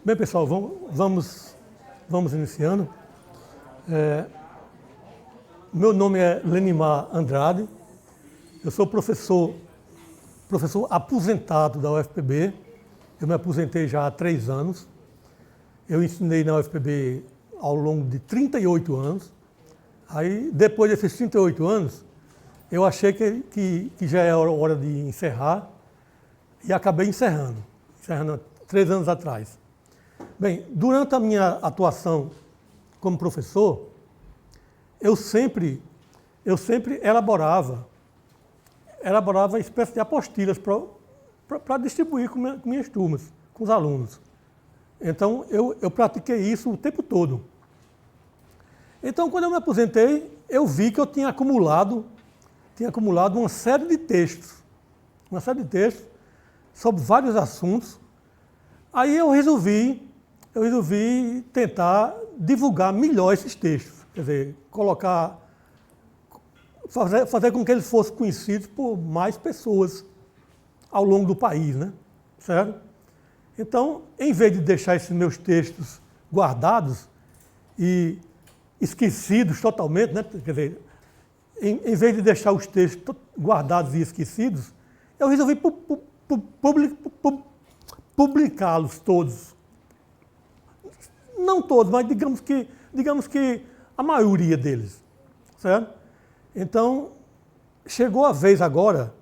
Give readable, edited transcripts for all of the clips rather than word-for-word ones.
Bem, pessoal, vamos iniciando. Meu nome é Lenimar Andrade, eu sou professor aposentado da UFPB, eu me aposentei já há 3 anos, eu ensinei na UFPB ao longo de 38 anos, aí depois desses 38 anos, eu achei que já era hora de encerrar e acabei encerrando 3 anos atrás. Bem, durante a minha atuação como professor, eu sempre elaborava uma espécie de apostilas para distribuir com minhas turmas, com os alunos. Então, eu pratiquei isso o tempo todo. Então, quando eu me aposentei, eu vi que eu tinha acumulado uma série de textos sobre vários assuntos. Aí eu resolvi tentar divulgar melhor esses textos, quer dizer, fazer com que eles fossem conhecidos por mais pessoas ao longo do país, né? Certo? Então, em vez de deixar esses meus textos guardados e esquecidos totalmente, né? Quer dizer, em vez de deixar os textos guardados e esquecidos, eu resolvi publicá-los todos. Não todos, mas digamos que a maioria deles, certo? Então, chegou a vez agora,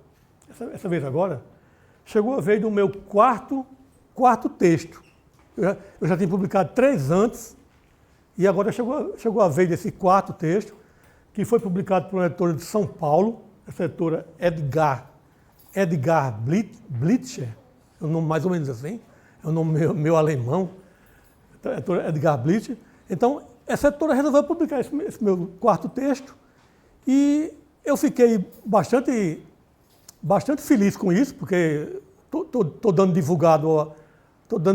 chegou a vez do meu quarto texto. Eu já tinha publicado 3 antes, e agora chegou a vez desse 4º texto, que foi publicado por uma editora de São Paulo, essa editora Edgar Blitzer, é um nome mais ou menos assim, é um nome meu alemão, a editora Edgar Blitzer. Então, essa editora resolveu publicar esse meu 4º texto, e eu fiquei bastante feliz com isso, porque estou dando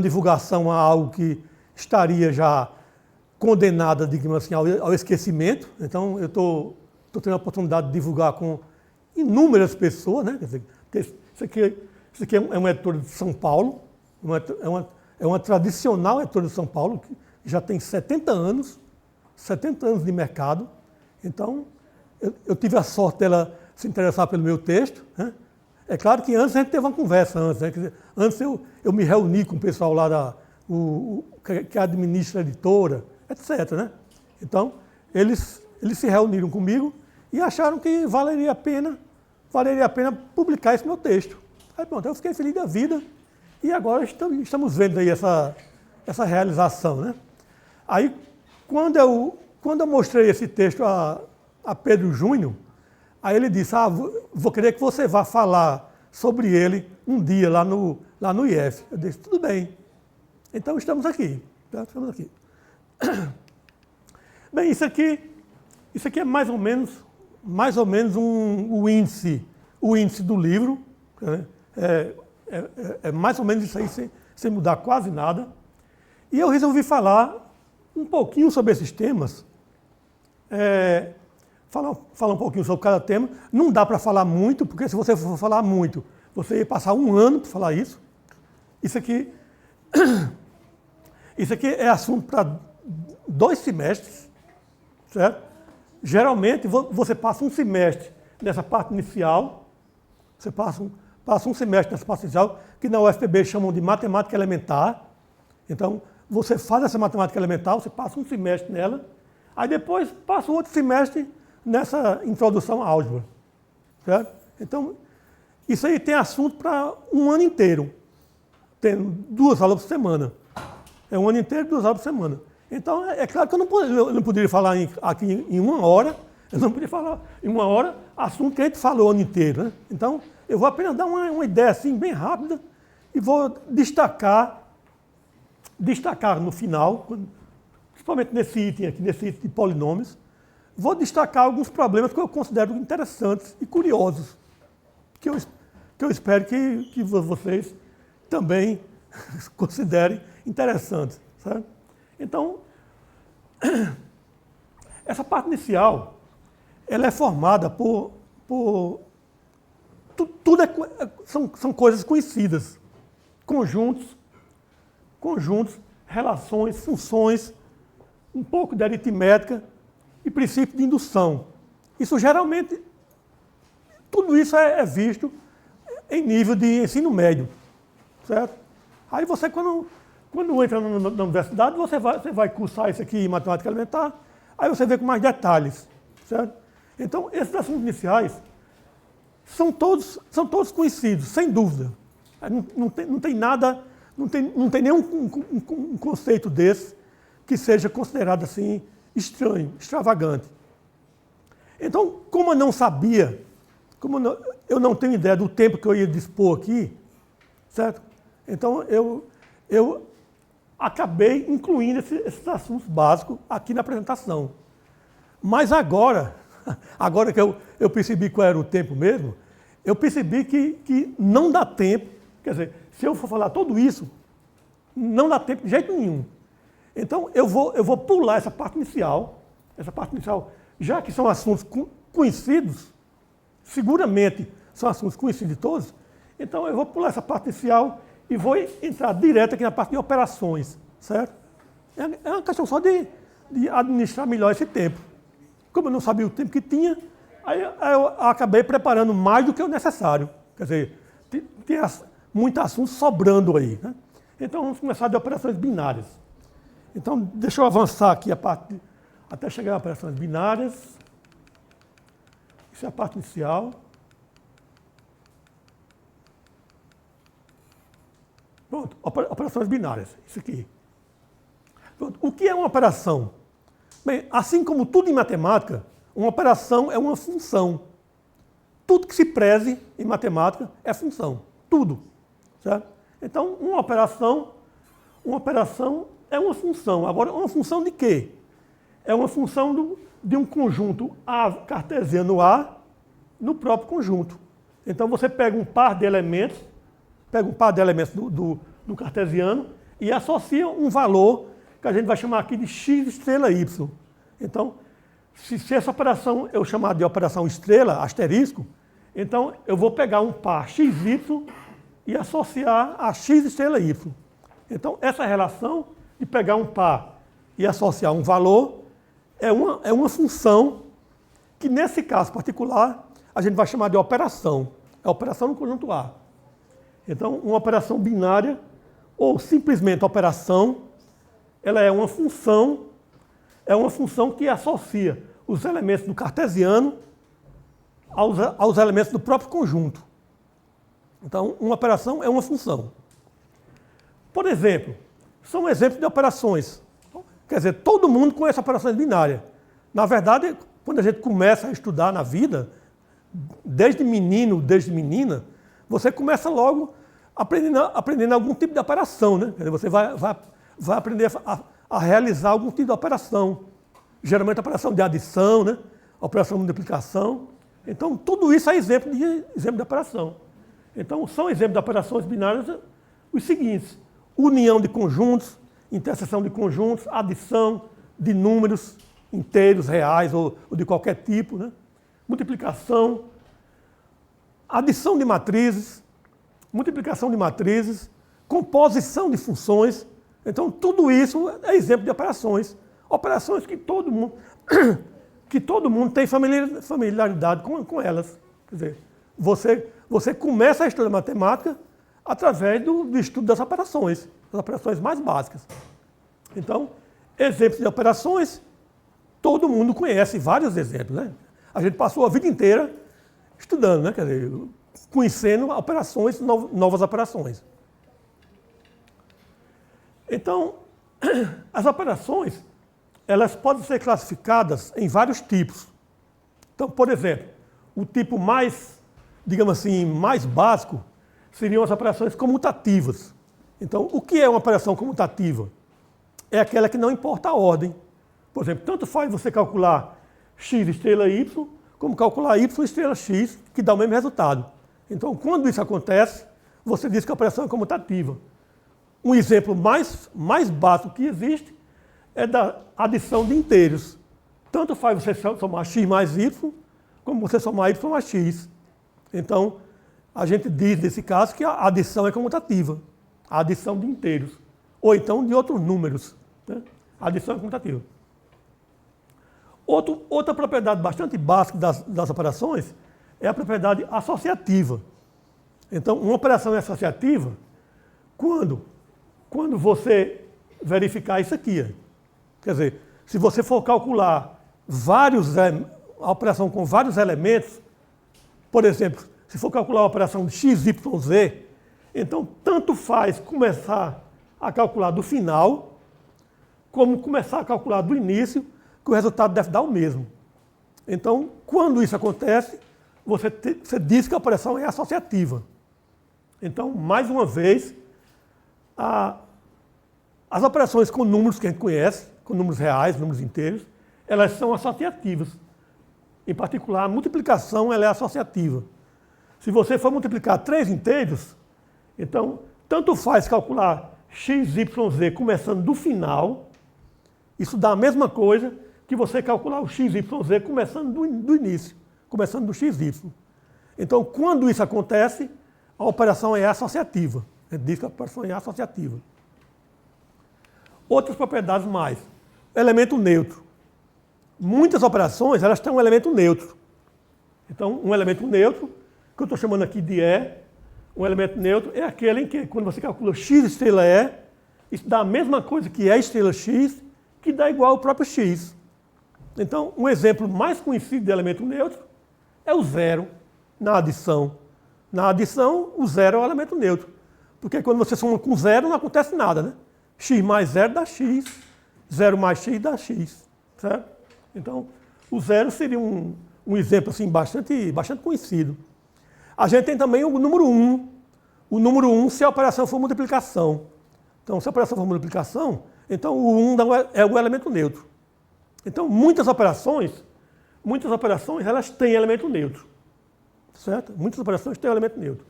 divulgação a algo que estaria já condenada, digamos assim, ao esquecimento. Então, eu estou tendo a oportunidade de divulgar com inúmeras pessoas, né? Quer dizer, isso aqui é uma editora de São Paulo, é uma tradicional editora de São Paulo, que já tem 70 anos de mercado. Então, eu tive a sorte dela se interessar pelo meu texto, né? É claro que antes a gente teve uma conversa, né? Quer dizer, antes eu me reuni com o pessoal lá que administra a editora, etc., né? Então, eles se reuniram comigo e acharam que valeria a pena publicar esse meu texto. Aí pronto, eu fiquei feliz da vida e agora estamos vendo aí essa realização, né? Aí, quando eu mostrei esse texto a Pedro Júnior, aí ele disse, vou querer que você vá falar sobre ele um dia lá no IF. Eu disse, tudo bem. Então, estamos aqui. Tá? Estamos aqui. Bem, isso aqui é mais ou menos o índice do livro, né? É mais ou menos isso aí, sem mudar quase nada. E eu resolvi falar um pouquinho sobre esses temas, falar um pouquinho sobre cada tema. Não dá para falar muito, porque se você for falar muito, você ia passar 1 ano para falar isso. Isso aqui é assunto para 2 semestres, certo? Geralmente, você passa um semestre nessa parte inicial, você passa um semestre nessa parte inicial, que na UFPB chamam de matemática elementar. Então, você faz essa matemática elementar, você passa um semestre nela, aí depois passa outro semestre nessa introdução à álgebra, certo? Então, isso aí tem assunto para 1 ano inteiro. Tem 2 aulas por semana. É 1 ano inteiro, 2 aulas por semana. Então, é claro que eu não poderia falar aqui em 1 hora, eu não poderia falar em 1 hora assunto que a gente falou o ano inteiro, né? Então, eu vou apenas dar uma ideia assim, bem rápida, e vou destacar no final, principalmente nesse item aqui, nesse item de polinômios, vou destacar alguns problemas que eu considero interessantes e curiosos, que eu espero que vocês também considerem interessantes, certo? Então, essa parte inicial, ela é formada por são coisas conhecidas, conjuntos relações, funções, um pouco de aritmética e princípio de indução. Isso geralmente, tudo isso é visto em nível de ensino médio, certo? Aí você, quando entra na universidade, você vai cursar isso aqui em matemática elementar, aí você vê com mais detalhes, certo? Então, esses assuntos iniciais são todos conhecidos, sem dúvida. Não tem nada, não tem nenhum um conceito desse que seja considerado assim estranho, extravagante. Então, como eu não sabia, eu não tenho ideia do tempo que eu ia dispor aqui, certo? Então, eu acabei incluindo esses assuntos básicos aqui na apresentação. Mas agora que eu percebi qual era o tempo mesmo, eu percebi que não dá tempo, quer dizer, se eu for falar tudo isso, não dá tempo de jeito nenhum. Então, eu vou pular essa parte inicial, já que são assuntos conhecidos, seguramente são assuntos conhecidos de todos, então eu vou pular essa parte inicial e vou entrar direto aqui na parte de operações, certo? É uma questão só de administrar melhor esse tempo. Como eu não sabia o tempo que tinha, aí eu acabei preparando mais do que o necessário. Quer dizer, tem muito assunto sobrando aí, né? Então vamos começar de operações binárias. Então, deixa eu avançar aqui a parte, até chegar a operações binárias. Isso é a parte inicial. Pronto, operações binárias, isso aqui. Pronto, o que é uma operação? Bem, assim como tudo em matemática, uma operação é uma função. Tudo que se preze em matemática é função. Tudo. Certo? Então, uma operação é uma função. Agora, uma função de quê? É uma função de um conjunto A cartesiano A no próprio conjunto. Então, você pega um par de elementos, do cartesiano e associa um valor que a gente vai chamar aqui de x estrela y. Então, se essa operação eu chamar de operação estrela, asterisco, então eu vou pegar um par xy e associar a x estrela y. Então, essa relação de pegar um par e associar um valor é uma função que, nesse caso particular, a gente vai chamar de operação. É a operação no conjunto A. Então, uma operação binária, ou simplesmente operação, ela é uma função que associa os elementos do cartesiano aos elementos do próprio conjunto. Então, uma operação é uma função. Por exemplo, são exemplos de operações. Quer dizer, todo mundo conhece operações binárias. Na verdade, quando a gente começa a estudar na vida, desde menino, desde menina, você começa logo aprendendo algum tipo de operação, né? Quer dizer, você vai aprender a realizar algum tipo de operação. Geralmente operação de adição, né? Operação de multiplicação. Então, tudo isso é exemplo de operação. Então, são exemplos de operações binárias os seguintes: união de conjuntos, interseção de conjuntos, adição de números inteiros, reais ou de qualquer tipo, né? Multiplicação, adição de matrizes, multiplicação de matrizes, composição de funções. Então, tudo isso é exemplo de operações. Operações que todo mundo tem familiaridade com elas. Quer dizer, você começa a estudar matemática através do estudo das operações mais básicas. Então, exemplos de operações, todo mundo conhece vários exemplos, né? A gente passou a vida inteira estudando, né? Quer dizer, conhecendo operações, novas operações. Então, as operações, elas podem ser classificadas em vários tipos. Então, por exemplo, o tipo mais, digamos assim, mais básico seriam as operações comutativas. Então, o que é uma operação comutativa? É aquela que não importa a ordem. Por exemplo, tanto faz você calcular x estrela y, como calcular y estrela x, que dá o mesmo resultado. Então, quando isso acontece, você diz que a operação é comutativa. Um exemplo mais básico que existe é da adição de inteiros. Tanto faz você somar x mais y, como você somar y mais x. Então, a gente diz, nesse caso, que a adição é comutativa. A adição de inteiros. ou então de outros números. Né? Adição é comutativa. Outra propriedade bastante básica das operações é a propriedade associativa. Então, uma operação é associativa quando você verificar isso aqui. Quer dizer, se você for calcular a operação com vários elementos, por exemplo, se for calcular a operação de x, y, z, então tanto faz começar a calcular do final, como começar a calcular do início, que o resultado deve dar o mesmo. Então, quando isso acontece, você diz que a operação é associativa. Então, mais uma vez, as operações com números que a gente conhece, com números reais, números inteiros, elas são associativas. Em particular, a multiplicação ela é associativa. Se você for multiplicar 3 inteiros, então, tanto faz calcular x, y, z começando do final, isso dá a mesma coisa que você calcular o x, y, z começando do início, começando do x, y. Então, quando isso acontece, a operação é associativa. A gente diz que a operação é associativa. Outras propriedades mais. Elemento neutro. Muitas operações, elas têm um elemento neutro. Então, um elemento neutro, que eu estou chamando aqui de E, um elemento neutro é aquele em que, quando você calcula x estrela E, isso dá a mesma coisa que E estrela x, que dá igual ao próprio x. Então, um exemplo mais conhecido de elemento neutro é o zero na adição. Na adição, o zero é o elemento neutro. Porque quando você soma com zero, não acontece nada, né? X mais zero dá x, zero mais x dá x, certo? Então, o zero seria um exemplo assim, bastante conhecido. A gente tem também o número 1. O número 1 se a operação for multiplicação. Então, se a operação for multiplicação, então o 1 é o elemento neutro. Então, muitas operações, elas têm elemento neutro. Certo? Muitas operações têm elemento neutro.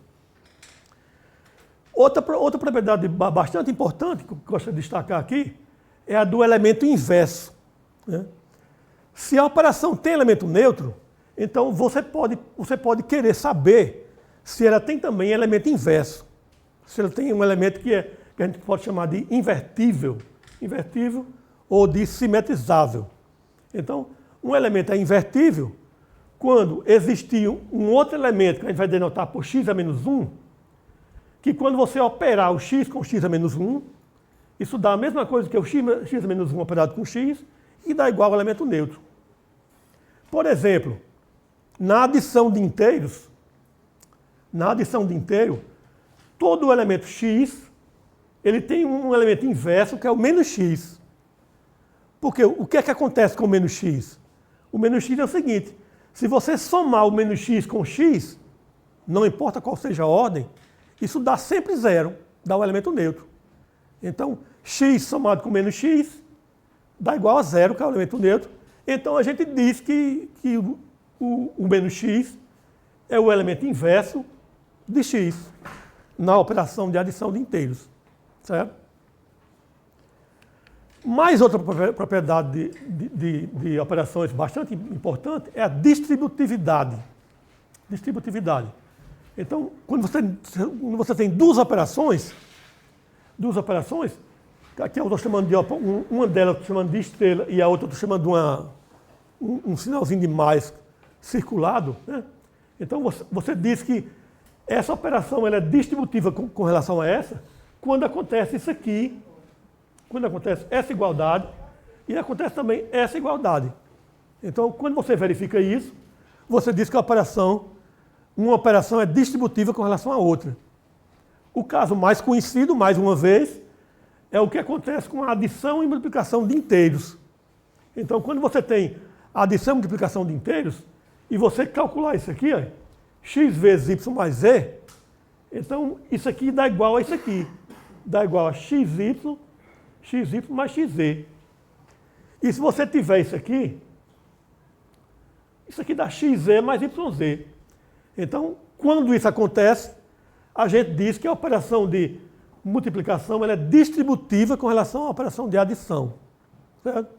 Outra propriedade bastante importante, que eu gosto de destacar aqui, é a do elemento inverso. Né? Se a operação tem elemento neutro, então você pode querer saber se ela tem também elemento inverso. Se ela tem um elemento que a gente pode chamar de invertível ou de simetrizável. Então, um elemento é invertível quando existir um outro elemento que a gente vai denotar por x a menos 1, que quando você operar o x com x a menos 1, isso dá a mesma coisa que o x a menos 1 operado com x e dá igual ao elemento neutro. Por exemplo, na adição de inteiros, todo o elemento x, ele tem um elemento inverso que é o menos x. Porque o que é que acontece com o menos x? O menos x é o seguinte, se você somar o menos x com x, não importa qual seja a ordem, isso dá sempre zero, dá o elemento neutro. Então, x somado com menos x dá igual a zero, que é o elemento neutro. Então, a gente diz que o menos x é o elemento inverso de x na operação de adição de inteiros. Certo? Mais outra propriedade de operações bastante importante é a distributividade. Então, quando você tem duas operações, aqui eu estou chamando de uma delas eu estou chamando de estrela e a outra eu estou chamando de um sinalzinho de mais circulado, né? Então você diz que essa operação ela é distributiva com relação a essa, quando acontece isso aqui, quando acontece essa igualdade e acontece também essa igualdade. Então, quando você verifica isso, você diz que uma operação é distributiva com relação à outra. O caso mais conhecido, mais uma vez, é o que acontece com a adição e multiplicação de inteiros. Então, quando você tem a adição e multiplicação de inteiros, e você calcular isso aqui, ó, x vezes y mais z, então isso aqui dá igual a isso aqui. Dá igual a xy mais xz. E se você tiver isso aqui dá xz mais yz. Então, quando isso acontece, a gente diz que a operação de multiplicação ela é distributiva com relação à operação de adição. Certo?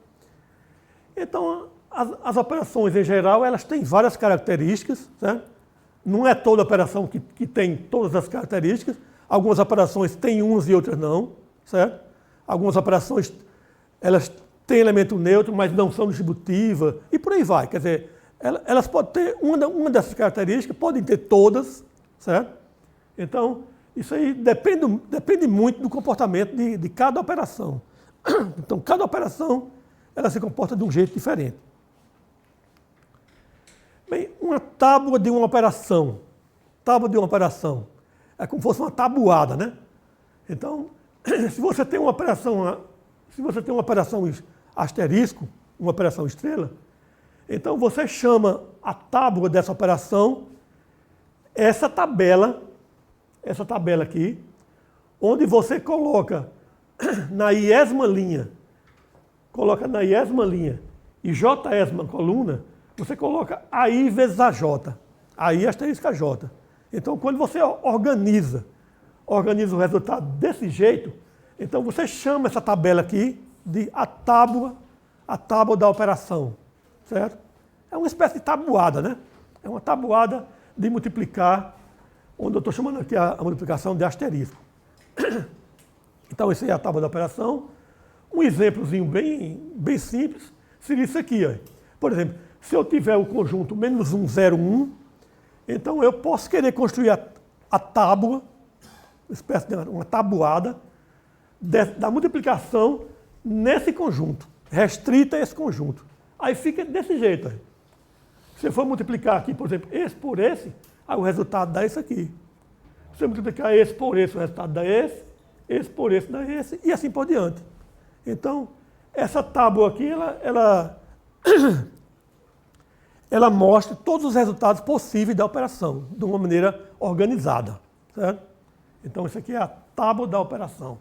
Então, as operações em geral, elas têm várias características. Certo? Não é toda operação que tem todas as características. Algumas operações têm umas e outras não. Certo? algumas operações elas têm elemento neutro, mas não são distributivas, e por aí vai. Quer dizer, elas podem ter, uma dessas características, podem ter todas, certo? Então, isso aí depende muito do comportamento de cada operação. Então, cada operação, ela se comporta de um jeito diferente. Bem, uma tábua de uma operação. Tábua de uma operação. É como se fosse uma tabuada, né? Então, se você tem uma operação asterisco, uma operação estrela, então você chama a tábua dessa operação, essa tabela aqui, onde você coloca na iésima linha, e jésima coluna, você coloca AI vezes AJ, AI asterisco AJ. Então, quando você organiza o resultado desse jeito, então você chama essa tabela aqui de a tábua da operação, certo? É uma espécie de tabuada, né? É uma tabuada de multiplicar, onde eu estou chamando aqui a multiplicação de asterisco. Então, essa é a tábua da operação. Um exemplozinho bem simples seria isso aqui. Ó. Por exemplo, se eu tiver o conjunto menos 1, 0, 1, então eu posso querer construir a tábua, uma espécie de uma tabuada, da multiplicação nesse conjunto, restrita a esse conjunto. Aí fica desse jeito. Aí. Se eu for multiplicar aqui, por exemplo, esse por esse, aí o resultado dá esse aqui. Se eu multiplicar esse por esse, o resultado dá esse por esse dá esse, e assim por diante. Então, essa tábua aqui, ela mostra todos os resultados possíveis da operação, de uma maneira organizada. Certo? Então, isso aqui é a tábua da operação.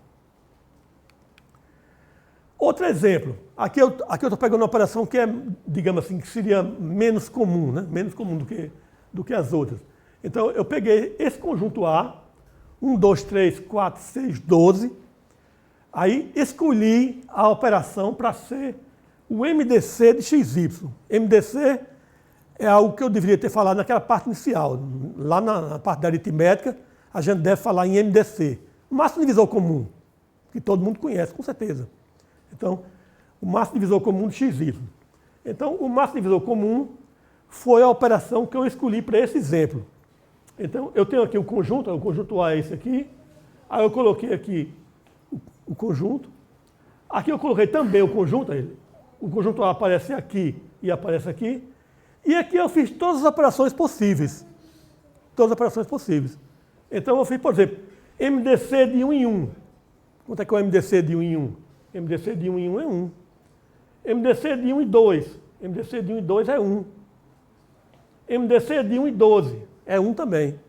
Outro exemplo. Aqui eu estou pegando uma operação que é, digamos assim, que seria menos comum, né? Menos comum do que as outras. Então, eu peguei esse conjunto A, 1, 2, 3, 4, 6, 12, aí escolhi a operação para ser o MDC de XY. MDC é algo que eu deveria ter falado naquela parte inicial. Lá na parte da aritmética, a gente deve falar em MDC. Máximo divisor comum, que todo mundo conhece, com certeza. Então, o máximo divisor comum de XY. Então, o máximo divisor comum foi a operação que eu escolhi para esse exemplo. Então, eu tenho aqui o conjunto A é esse aqui, aí eu coloquei aqui o conjunto, aqui eu coloquei também o conjunto A aparece aqui e aparece aqui, e aqui eu fiz todas as operações possíveis. Todas as operações possíveis. Então, eu fiz, por exemplo, MDC de 1 em 1. Quanto é que é o MDC de 1 em 1? MDC de 1 em 1 é 1. MDC de 1 em 2. MDC de 1 em 2 é 1. MDC de 1 em 12 é 1 também.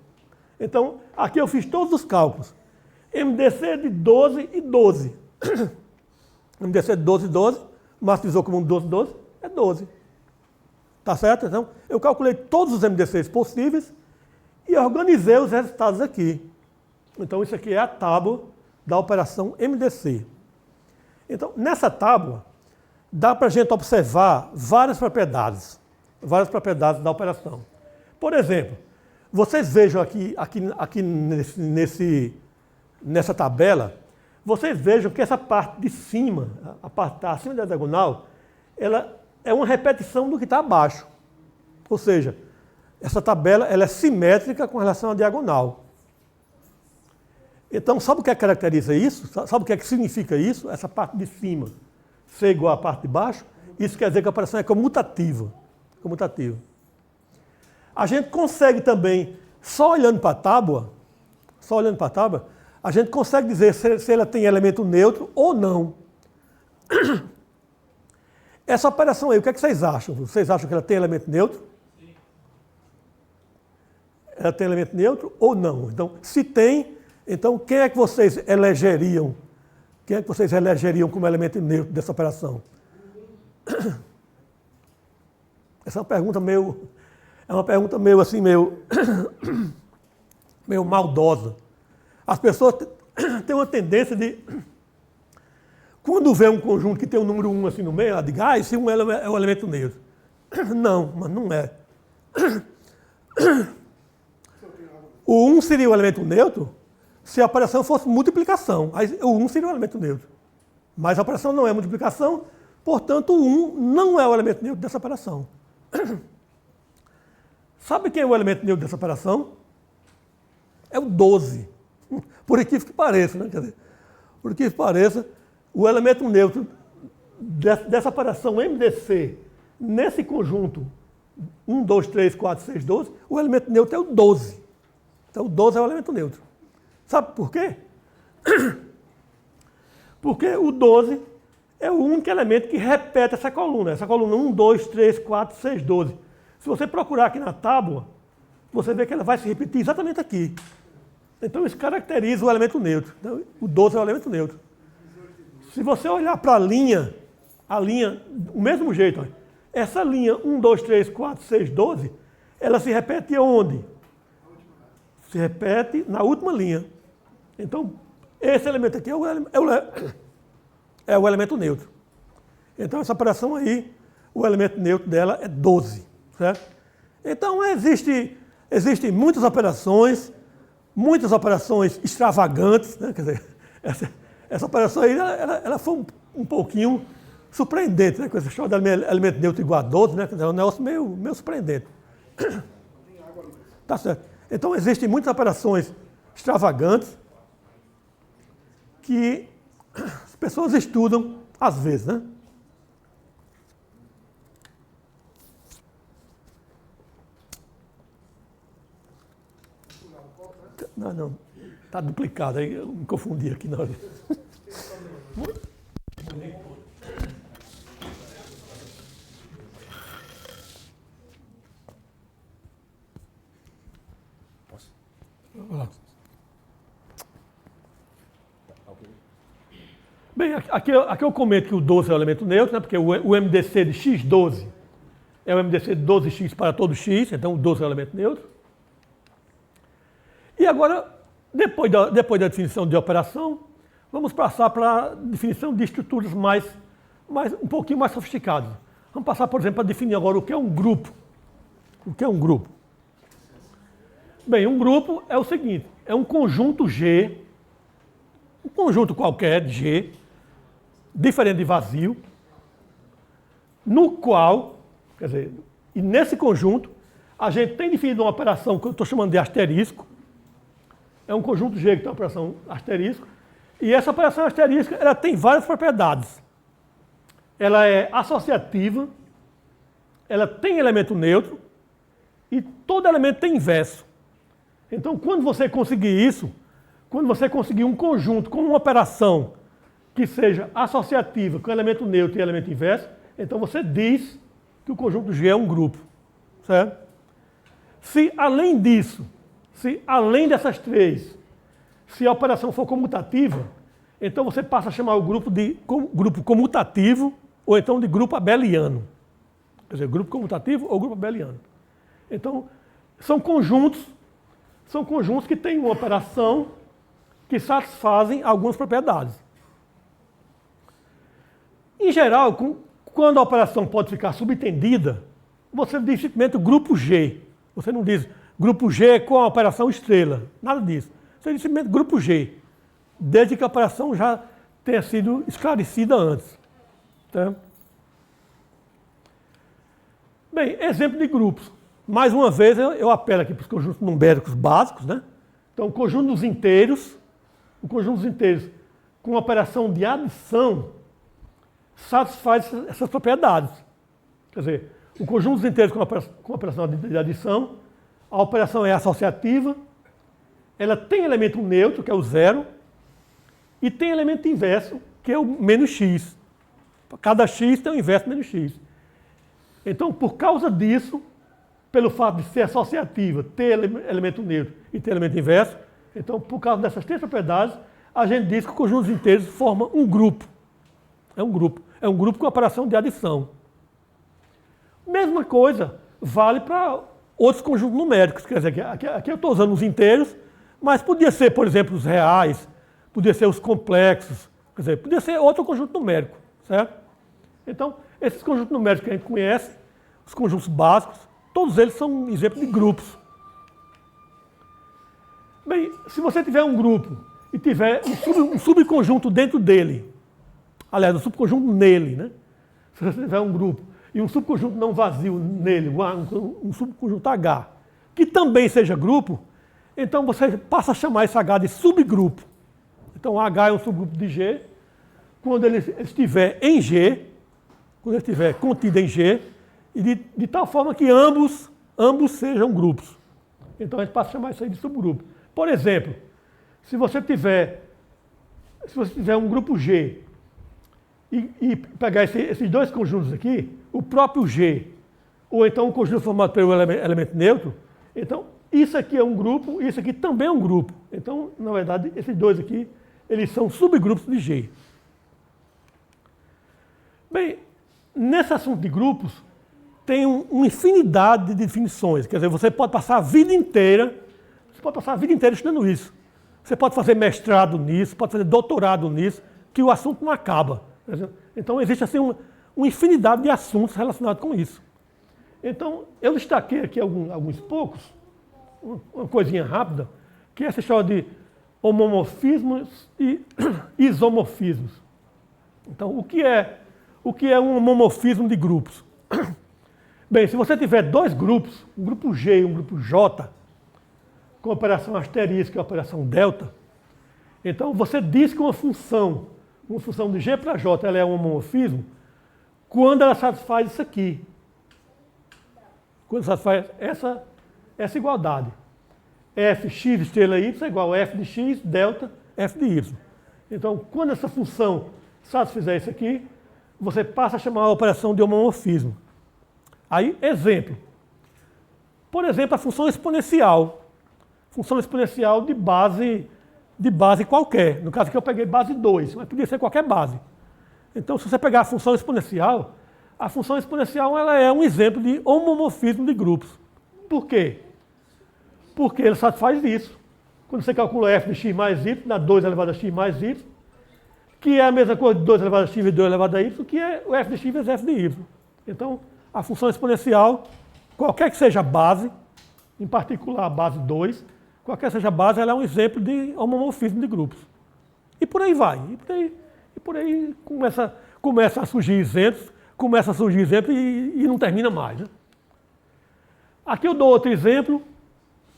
Então, aqui eu fiz todos os cálculos. MDC de 12 e 12. MDC de 12 e 12, máximo divisor comum de 12 e 12 é 12. Tá certo? Então, eu calculei todos os MDCs possíveis e organizei os resultados aqui. Então, isso aqui é a tábua da operação MDC. Então, nessa tábua, dá para a gente observar várias propriedades da operação. Por exemplo, vocês vejam aqui nessa tabela, vocês vejam que essa parte de cima, a parte que está acima da diagonal, ela é uma repetição do que está abaixo. Ou seja, essa tabela ela é simétrica com relação à diagonal. Então, sabe o que caracteriza isso? Sabe o que significa isso? Essa parte de cima ser igual à parte de baixo, isso quer dizer que a operação é comutativa. A gente consegue também, só olhando para a tábua, a gente consegue dizer se ela tem elemento neutro ou não. Essa operação aí, o que é que vocês acham? Vocês acham que ela tem elemento neutro? Sim. Ela tem elemento neutro ou não? Então, se tem, então quem é que vocês elegeriam? Quem é que vocês elegeriam como elemento neutro dessa operação? Essa é uma pergunta meio assim, meio maldosa. As pessoas têm uma tendência de, quando vê um conjunto que tem um número 1 assim no meio, ela diz, esse 1 é o elemento neutro. Não, mas não é. O 1 seria o elemento neutro se a operação fosse multiplicação. Aí o 1 seria o elemento neutro. Mas a operação não é multiplicação, portanto, o 1 não é o elemento neutro dessa operação. Sabe quem é o elemento neutro dessa operação? É o 12. Por incrível que pareça, né? Quer dizer, por incrível que pareça, o elemento neutro dessa operação MDC, nesse conjunto 1, 2, 3, 4, 6, 12, o elemento neutro é o 12. Então, o 12 é o elemento neutro. Sabe por quê? Porque o 12 é o único elemento que repete essa coluna. Essa coluna 1, 2, 3, 4, 6, 12. Se você procurar aqui na tábua, você vê que ela vai se repetir exatamente aqui. Então, isso caracteriza o elemento neutro. Então, o 12 é o elemento neutro. Se você olhar para a linha, do mesmo jeito, olha, essa linha 1, 2, 3, 4, 6, 12, ela se repete onde? Se repete na última linha. Então, esse elemento aqui é o elemento neutro. Então, essa operação aí, o elemento neutro dela é 12. Certo? Então, existem muitas operações extravagantes, né? Quer dizer, essa operação aí, ela foi um pouquinho surpreendente, né? Com essa história do elemento neutro igual a 12, né? Quer dizer, é um negócio meio surpreendente. Tá certo. Então, existem muitas operações extravagantes que as pessoas estudam às vezes, né? Não. Está duplicado, aí eu me confundi aqui na hora. Bem, aqui eu comento que o 12 é o elemento neutro, né? Porque o MDC de x12 é o MDC de 12x para todo x, então o 12 é o elemento neutro. E agora, depois da definição de operação, vamos passar para a definição de estruturas um pouquinho mais sofisticadas. Vamos passar, por exemplo, a definir agora o que é um grupo. O que é um grupo? Bem, um grupo é o seguinte, é um conjunto G, um conjunto qualquer de G, diferente de vazio, no qual, quer dizer, e nesse conjunto, a gente tem definido uma operação que eu estou chamando de asterisco. É um conjunto G que tem uma operação asterisco. E essa operação asterisco, ela tem várias propriedades. Ela é associativa, ela tem elemento neutro e todo elemento tem inverso. Então, quando você conseguir isso, quando você conseguir um conjunto com uma operação que seja associativa com elemento neutro e elemento inverso, então você diz que o conjunto G é um grupo. Certo? Se além disso, se além dessas três, se a operação for comutativa, então você passa a chamar o grupo de grupo comutativo ou então de grupo abeliano. Quer dizer, grupo comutativo ou grupo abeliano. Então, são conjuntos que têm uma operação que satisfazem algumas propriedades. Em geral, quando a operação pode ficar subentendida, você diz simplesmente grupo G. Você não diz grupo G com a operação estrela. Nada disso. Você diz simplesmente grupo G, desde que a operação já tenha sido esclarecida antes. Tá? Bem, exemplo de grupos. Mais uma vez, eu apelo aqui para os conjuntos numéricos básicos, né? Então, o conjunto dos inteiros com operação de adição satisfaz essas propriedades. Quer dizer, o conjunto dos inteiros com operação de adição, a operação é associativa, ela tem elemento neutro, que é o zero, e tem elemento inverso, que é o menos x. Cada x tem o inverso menos x. Então, por causa disso, pelo fato de ser associativa, ter elemento neutro e ter elemento inverso, então, por causa dessas três propriedades, a gente diz que o conjunto dos inteiros forma um grupo. É um grupo. É um grupo com operação de adição. Mesma coisa vale para outros conjuntos numéricos. Quer dizer, aqui eu estou usando os inteiros, mas podia ser, por exemplo, os reais, podia ser os complexos, quer dizer, podia ser outro conjunto numérico, certo? Então, esses conjuntos numéricos que a gente conhece, os conjuntos básicos, todos eles são exemplos de grupos. Bem, se você tiver um grupo e tiver um subconjunto dentro dele, aliás, o subconjunto nele, né? Se você tiver um grupo e um subconjunto não vazio nele, um subconjunto H, que também seja grupo, então você passa a chamar esse H de subgrupo. Então H é um subgrupo de G, quando ele estiver em G, quando ele estiver contido em G, e de tal forma que ambos sejam grupos. Então a gente passa a chamar isso aí de subgrupo. Por exemplo, se você tiver um grupo G e pegar esses dois conjuntos aqui, o próprio G, ou então um conjunto formado pelo elemento neutro, então isso aqui é um grupo, isso aqui também é um grupo. Então, na verdade, esses dois aqui, eles são subgrupos de G. Bem, nesse assunto de grupos, tem uma infinidade de definições. Quer dizer, você pode passar a vida inteira estudando isso. Você pode fazer mestrado nisso, pode fazer doutorado nisso, que o assunto não acaba. Então, existe assim uma infinidade de assuntos relacionados com isso. Então, eu destaquei aqui alguns poucos, uma coisinha rápida, que é essa história de homomorfismos e isomorfismos. Então, o que é um homomorfismo de grupos? Bem, se você tiver dois grupos, um grupo G e um grupo J, com a operação asterisco e a operação delta, então você diz que uma função de G para J, ela é um homomorfismo quando ela satisfaz isso aqui. Quando satisfaz essa igualdade. Fx estrela y é igual a f de x delta f de y. Então, quando essa função satisfizer isso aqui, você passa a chamar a operação de homomorfismo. Aí, exemplo. Por exemplo, a função exponencial. Função exponencial de base qualquer. No caso aqui eu peguei base 2, mas podia ser qualquer base. Então, se você pegar a função exponencial ela é um exemplo de homomorfismo de grupos. Por quê? Porque ele satisfaz isso. Quando você calcula f de x mais y, dá 2 elevado a x mais y, que é a mesma coisa de 2 elevado a x vezes 2 elevado a y, que é o f de x vezes f de y. Então, a função exponencial, qualquer que seja a base, em particular a base 2, qualquer que seja a base, ela é um exemplo de homomorfismo de grupos. E por aí vai. E por aí começa a surgir exemplos, e não termina mais. Né? Aqui eu dou outro exemplo.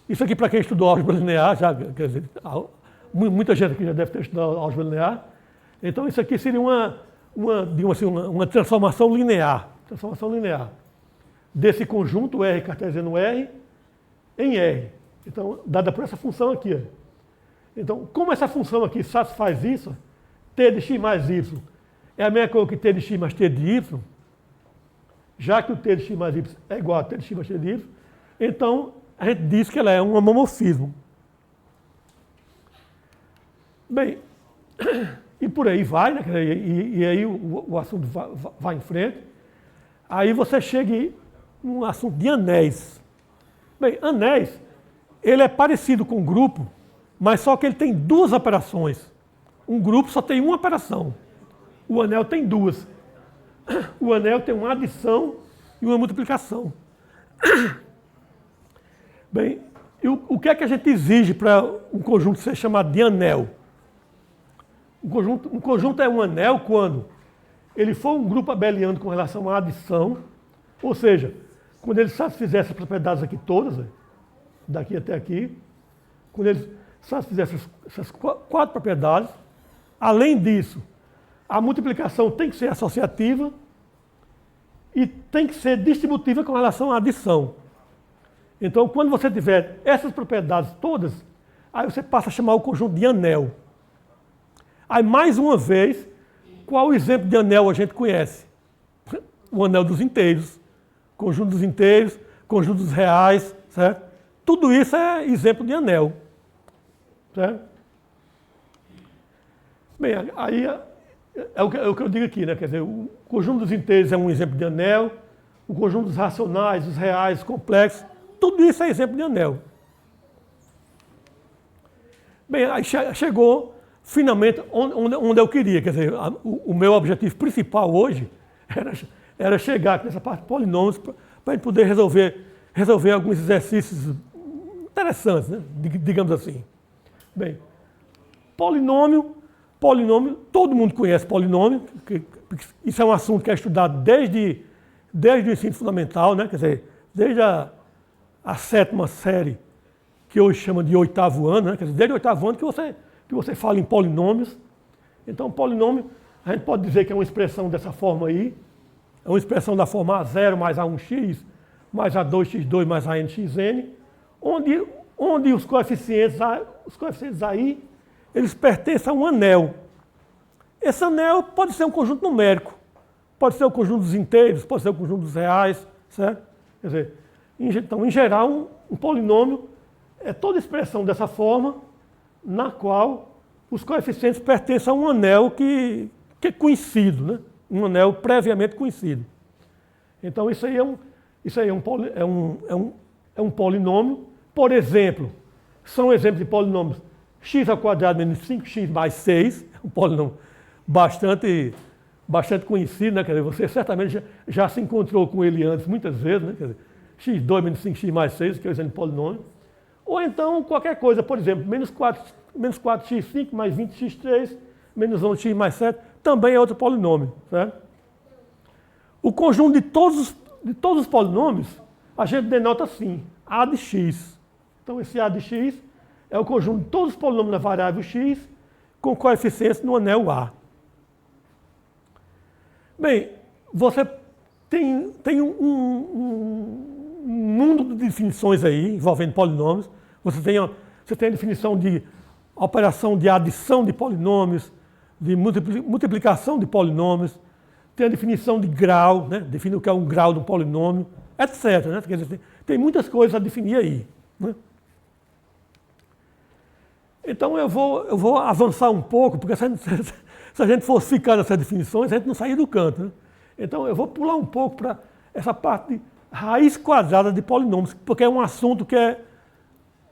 Isso aqui para quem estudou álgebra linear, quer dizer, muita gente aqui já deve ter estudado álgebra linear. Então isso aqui seria uma transformação linear. Desse conjunto R cartesiano R em R. Então, dada por essa função aqui. Então, como essa função aqui satisfaz isso, t de x mais y é a mesma coisa que t de x mais t de y, já que o t de x mais y é igual a t de x mais t de y, então a gente diz que ela é um homomorfismo. Bem, e por aí vai, né? E aí o assunto vai em frente. Aí você chega num assunto de anéis. Bem, anéis, ele é parecido com grupo, mas só que ele tem duas operações. Um grupo só tem uma operação. O anel tem duas. O anel tem uma adição e uma multiplicação. Bem, o que é que a gente exige para um conjunto ser chamado de anel? Um conjunto é um anel quando ele for um grupo abeliano com relação à adição, ou seja, quando ele satisfizer essas propriedades aqui todas, daqui até aqui, quando ele satisfizer essas quatro propriedades, além disso, a multiplicação tem que ser associativa e tem que ser distributiva com relação à adição. Então, quando você tiver essas propriedades todas, aí você passa a chamar o conjunto de anel. Aí, mais uma vez, qual exemplo de anel a gente conhece? O anel dos inteiros, conjunto dos inteiros, conjunto dos reais, certo? Tudo isso é exemplo de anel, certo? Bem, aí é o que eu digo aqui, né? Quer dizer, o conjunto dos inteiros é um exemplo de anel, o conjunto dos racionais, dos reais, complexos, tudo isso é exemplo de anel. Bem, aí chegou finalmente onde eu queria, quer dizer, o meu objetivo principal hoje era chegar aqui nessa parte de polinômios para a gente poder resolver alguns exercícios interessantes, né? Digamos assim. Bem, polinômio polinômio, todo mundo conhece polinômio, isso é um assunto que é estudado desde o ensino fundamental, né? Quer dizer, desde a 7ª série, que hoje chama de 8º ano, né? Quer dizer, desde o 8º ano que você fala em polinômios. Então, polinômio, a gente pode dizer que é uma expressão dessa forma aí, é uma expressão da forma A0 mais A1x, mais A2x2 mais ANXN, onde os coeficientes aí, eles pertencem a um anel. Esse anel pode ser um conjunto numérico, pode ser o conjunto dos inteiros, pode ser o conjunto dos reais, certo? Quer dizer, então, em geral, um polinômio é toda expressão dessa forma, na qual os coeficientes pertencem a um anel que é conhecido, né? Um anel previamente conhecido. Então, isso aí é um polinômio. Por exemplo, são exemplos de polinômios x² menos 5x mais 6, um polinômio bastante conhecido, né? Quer dizer, você certamente já se encontrou com ele antes, muitas vezes, né? Quer dizer, x2 menos 5x mais 6, que é o exemplo de polinômio. Ou então qualquer coisa, por exemplo, menos 4x5 mais 20x3, menos 11x mais 7, também é outro polinômio, certo? O conjunto de todos os polinômios, a gente denota assim, A de x. Então, esse A de x é o conjunto de todos os polinômios da variável x com coeficientes no anel A. Bem, você tem um mundo de definições aí envolvendo polinômios. Você tem a definição de operação de adição de polinômios, de multiplicação de polinômios, tem a definição de grau, né? Define o que é um grau de um polinômio, etc. Né? Quer dizer, tem muitas coisas a definir aí. Né? Então eu vou avançar um pouco, porque se a gente fosse ficar nessas definições, a gente não saía do canto. Né? Então eu vou pular um pouco para essa parte de raiz quadrada de polinômios, porque é um assunto que é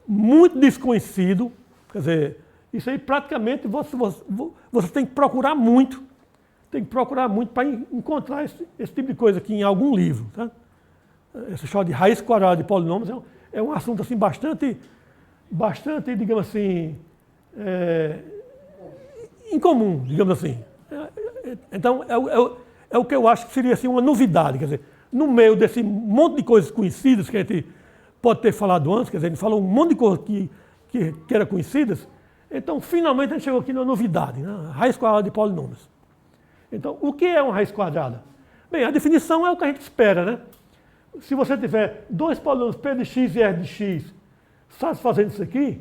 muito desconhecido. Quer dizer, isso aí praticamente você tem que procurar muito. Tem que procurar muito para encontrar esse tipo de coisa aqui em algum livro. Tá? Esse chamado de raiz quadrada de polinômios é um assunto assim, bastante, digamos assim, incomum, digamos assim. Então, é o que eu acho que seria assim, uma novidade. Quer dizer, no meio desse monte de coisas conhecidas que a gente pode ter falado antes, quer dizer, a gente falou um monte de coisas que eram conhecidas, então, finalmente, a gente chegou aqui na novidade, né? Raiz quadrada de polinômios. Então, o que é uma raiz quadrada? Bem, a definição é o que a gente espera, né? Se você tiver dois polinômios P de x e R de x, satisfazendo isso aqui,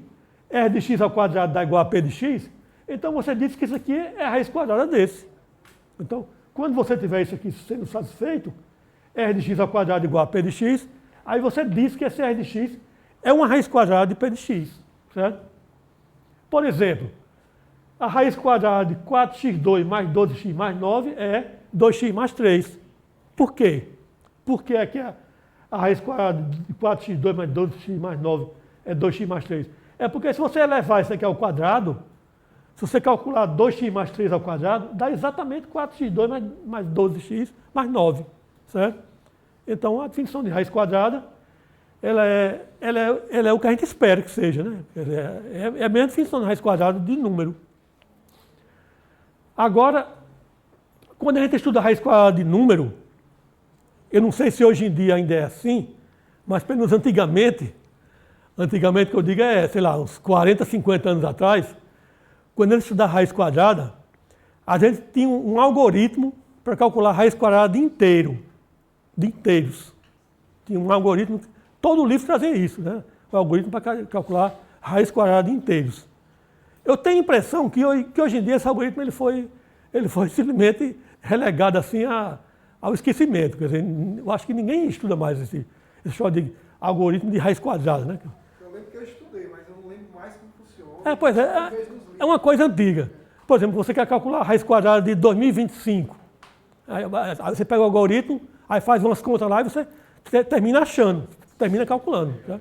R de x ao quadrado dá igual a P de x, então você diz que isso aqui é a raiz quadrada desse. Então, quando você tiver isso aqui sendo satisfeito, R de x ao quadrado igual a P de x, aí você diz que esse R de x é uma raiz quadrada de P de x, certo? Por exemplo, a raiz quadrada de 4x2 mais 12x mais 9 é 2x mais 3. Por quê? Porque aqui a raiz quadrada de 4x2 mais 12x mais 9 é 2x mais 3. É porque se você elevar isso aqui ao quadrado, se você calcular 2x mais 3 ao quadrado, dá exatamente 4x2 mais 12x mais 9. Certo? Então, a definição de raiz quadrada, ela é o que a gente espera que seja. Né? É a mesma definição de raiz quadrada de número. Agora, quando a gente estuda a raiz quadrada de número, eu não sei se hoje em dia ainda é assim, mas pelo menos antigamente que eu digo sei lá, uns 40, 50 anos atrás, quando a gente estudava a raiz quadrada, a gente tinha um algoritmo para calcular a raiz quadrada de inteiros. Tinha um algoritmo, todo livro trazia isso, né? O algoritmo para calcular a raiz quadrada de inteiros. Eu tenho a impressão que hoje em dia esse algoritmo ele foi simplesmente relegado assim ao esquecimento. Quer dizer, eu acho que ninguém estuda mais esse chamado de algoritmo de raiz quadrada. Né? Eu lembro que eu estudei, mas eu não lembro mais como funciona. Pois é uma coisa antiga. Por exemplo, você quer calcular a raiz quadrada de 2025. Aí você pega o algoritmo, aí faz umas contas lá e você termina achando, termina calculando. Tá?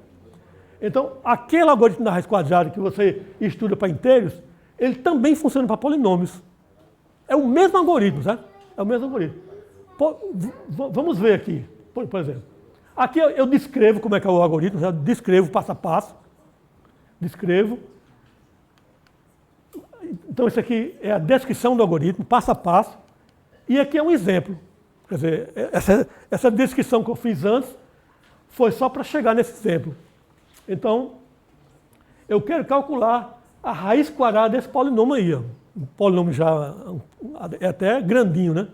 Então, aquele algoritmo da raiz quadrada que você estuda para inteiros, ele também funciona para polinômios. É o mesmo algoritmo, certo? É o mesmo algoritmo. Vamos ver aqui, por exemplo. Aqui eu descrevo como é que é o algoritmo, eu descrevo passo a passo. Descrevo. Então, isso aqui é a descrição do algoritmo, passo a passo. E aqui é um exemplo. Quer dizer, essa descrição que eu fiz antes foi só para chegar nesse exemplo. Então, eu quero calcular a raiz quadrada desse polinômio aí. Ó. Um polinômio já é até grandinho, né?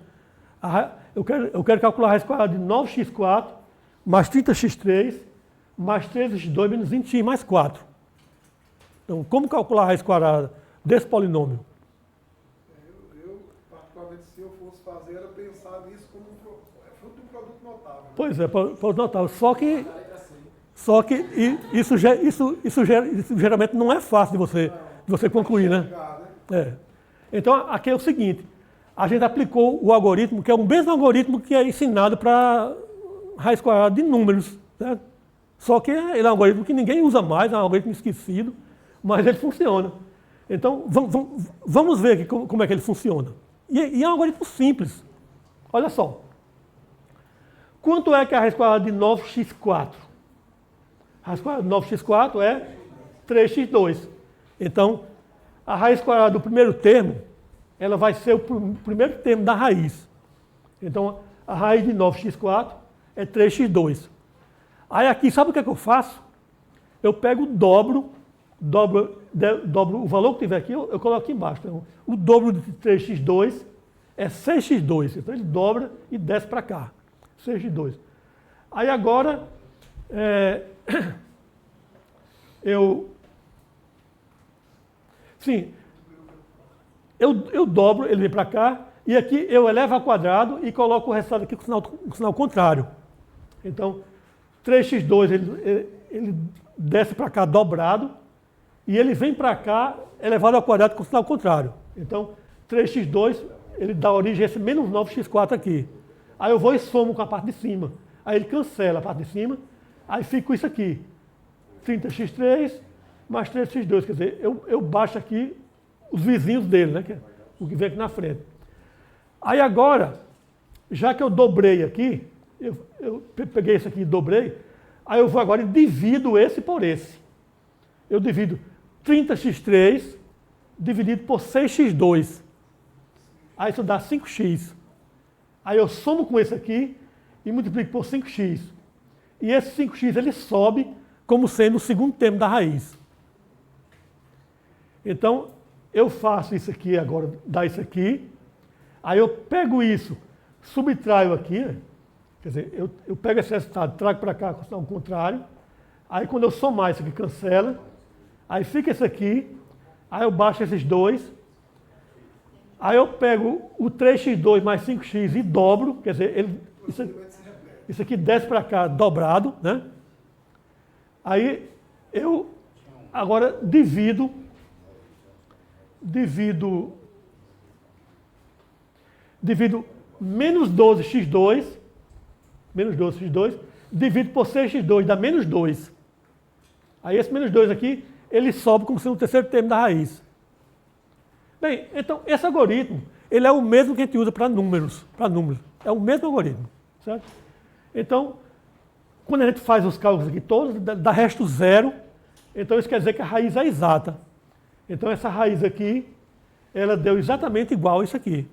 Eu quero calcular a raiz quadrada de 9x4 mais 30x3 mais 13x2 menos 20x mais 4. Então, como calcular a raiz quadrada desse polinômio? Eu, particularmente, se eu fosse fazer, era pensar nisso como fruto de um produto notável. Pois é, produto notável. Só que isso geralmente não é fácil de você concluir, né? É. Então, aqui é o seguinte. A gente aplicou o algoritmo, que é o mesmo algoritmo que é ensinado para raiz quadrada de números. Certo? Só que ele é um algoritmo que ninguém usa mais, é um algoritmo esquecido, mas ele funciona. Então, vamos ver aqui como é que ele funciona. E é um algoritmo simples. Olha só. Quanto é que é a raiz quadrada de 9x4? A raiz quadrada de 9x4 é 3x2. Então, a raiz quadrada do primeiro termo, ela vai ser o primeiro termo da raiz. Então, a raiz de 9x4 é 3x2. Aí aqui, sabe o que é que eu faço? Eu pego o dobro o valor que tiver aqui, eu coloco aqui embaixo. Então, o dobro de 3x2 é 6x2. Então, ele dobra e desce para cá. 6x2. Aí agora, eu dobro, ele vem para cá, e aqui eu elevo ao quadrado e coloco o resultado aqui com o sinal contrário. Então, 3x2 ele desce para cá dobrado, e ele vem para cá elevado ao quadrado com o sinal contrário. Então, 3x2 ele dá origem a esse menos 9x4 aqui. Aí eu vou e somo com a parte de cima. Aí ele cancela a parte de cima, aí fica isso aqui. 30x3 mais 3x2. Quer dizer, eu baixo aqui os vizinhos dele, né? Que é o que vem aqui na frente. Aí agora, já que eu dobrei aqui, eu peguei esse aqui e dobrei, aí eu vou agora e divido esse por esse. Eu divido 30x3 dividido por 6x2. Aí isso dá 5x. Aí eu somo com esse aqui e multiplico por 5x. E esse 5x ele sobe como sendo o segundo termo da raiz. Então, eu faço isso aqui agora, dá isso aqui. Aí eu pego isso, subtraio aqui. Quer dizer, eu pego esse resultado, trago para cá com o sinal contrário. Aí quando eu somar isso aqui, cancela. Aí fica esse aqui. Aí eu baixo esses dois. Aí eu pego o 3x2 mais 5x e dobro. Quer dizer, isso aqui desce para cá dobrado, né? Aí eu agora divido menos 12x2, divido por 6x2, dá menos 2. Aí esse menos 2 aqui, ele sobe como sendo o terceiro termo da raiz. Bem, então esse algoritmo, ele é o mesmo que a gente usa para números. É o mesmo algoritmo, certo? Então, quando a gente faz os cálculos aqui todos, dá resto zero, então isso quer dizer que a raiz é exata. Então essa raiz aqui, ela deu exatamente igual a isso aqui.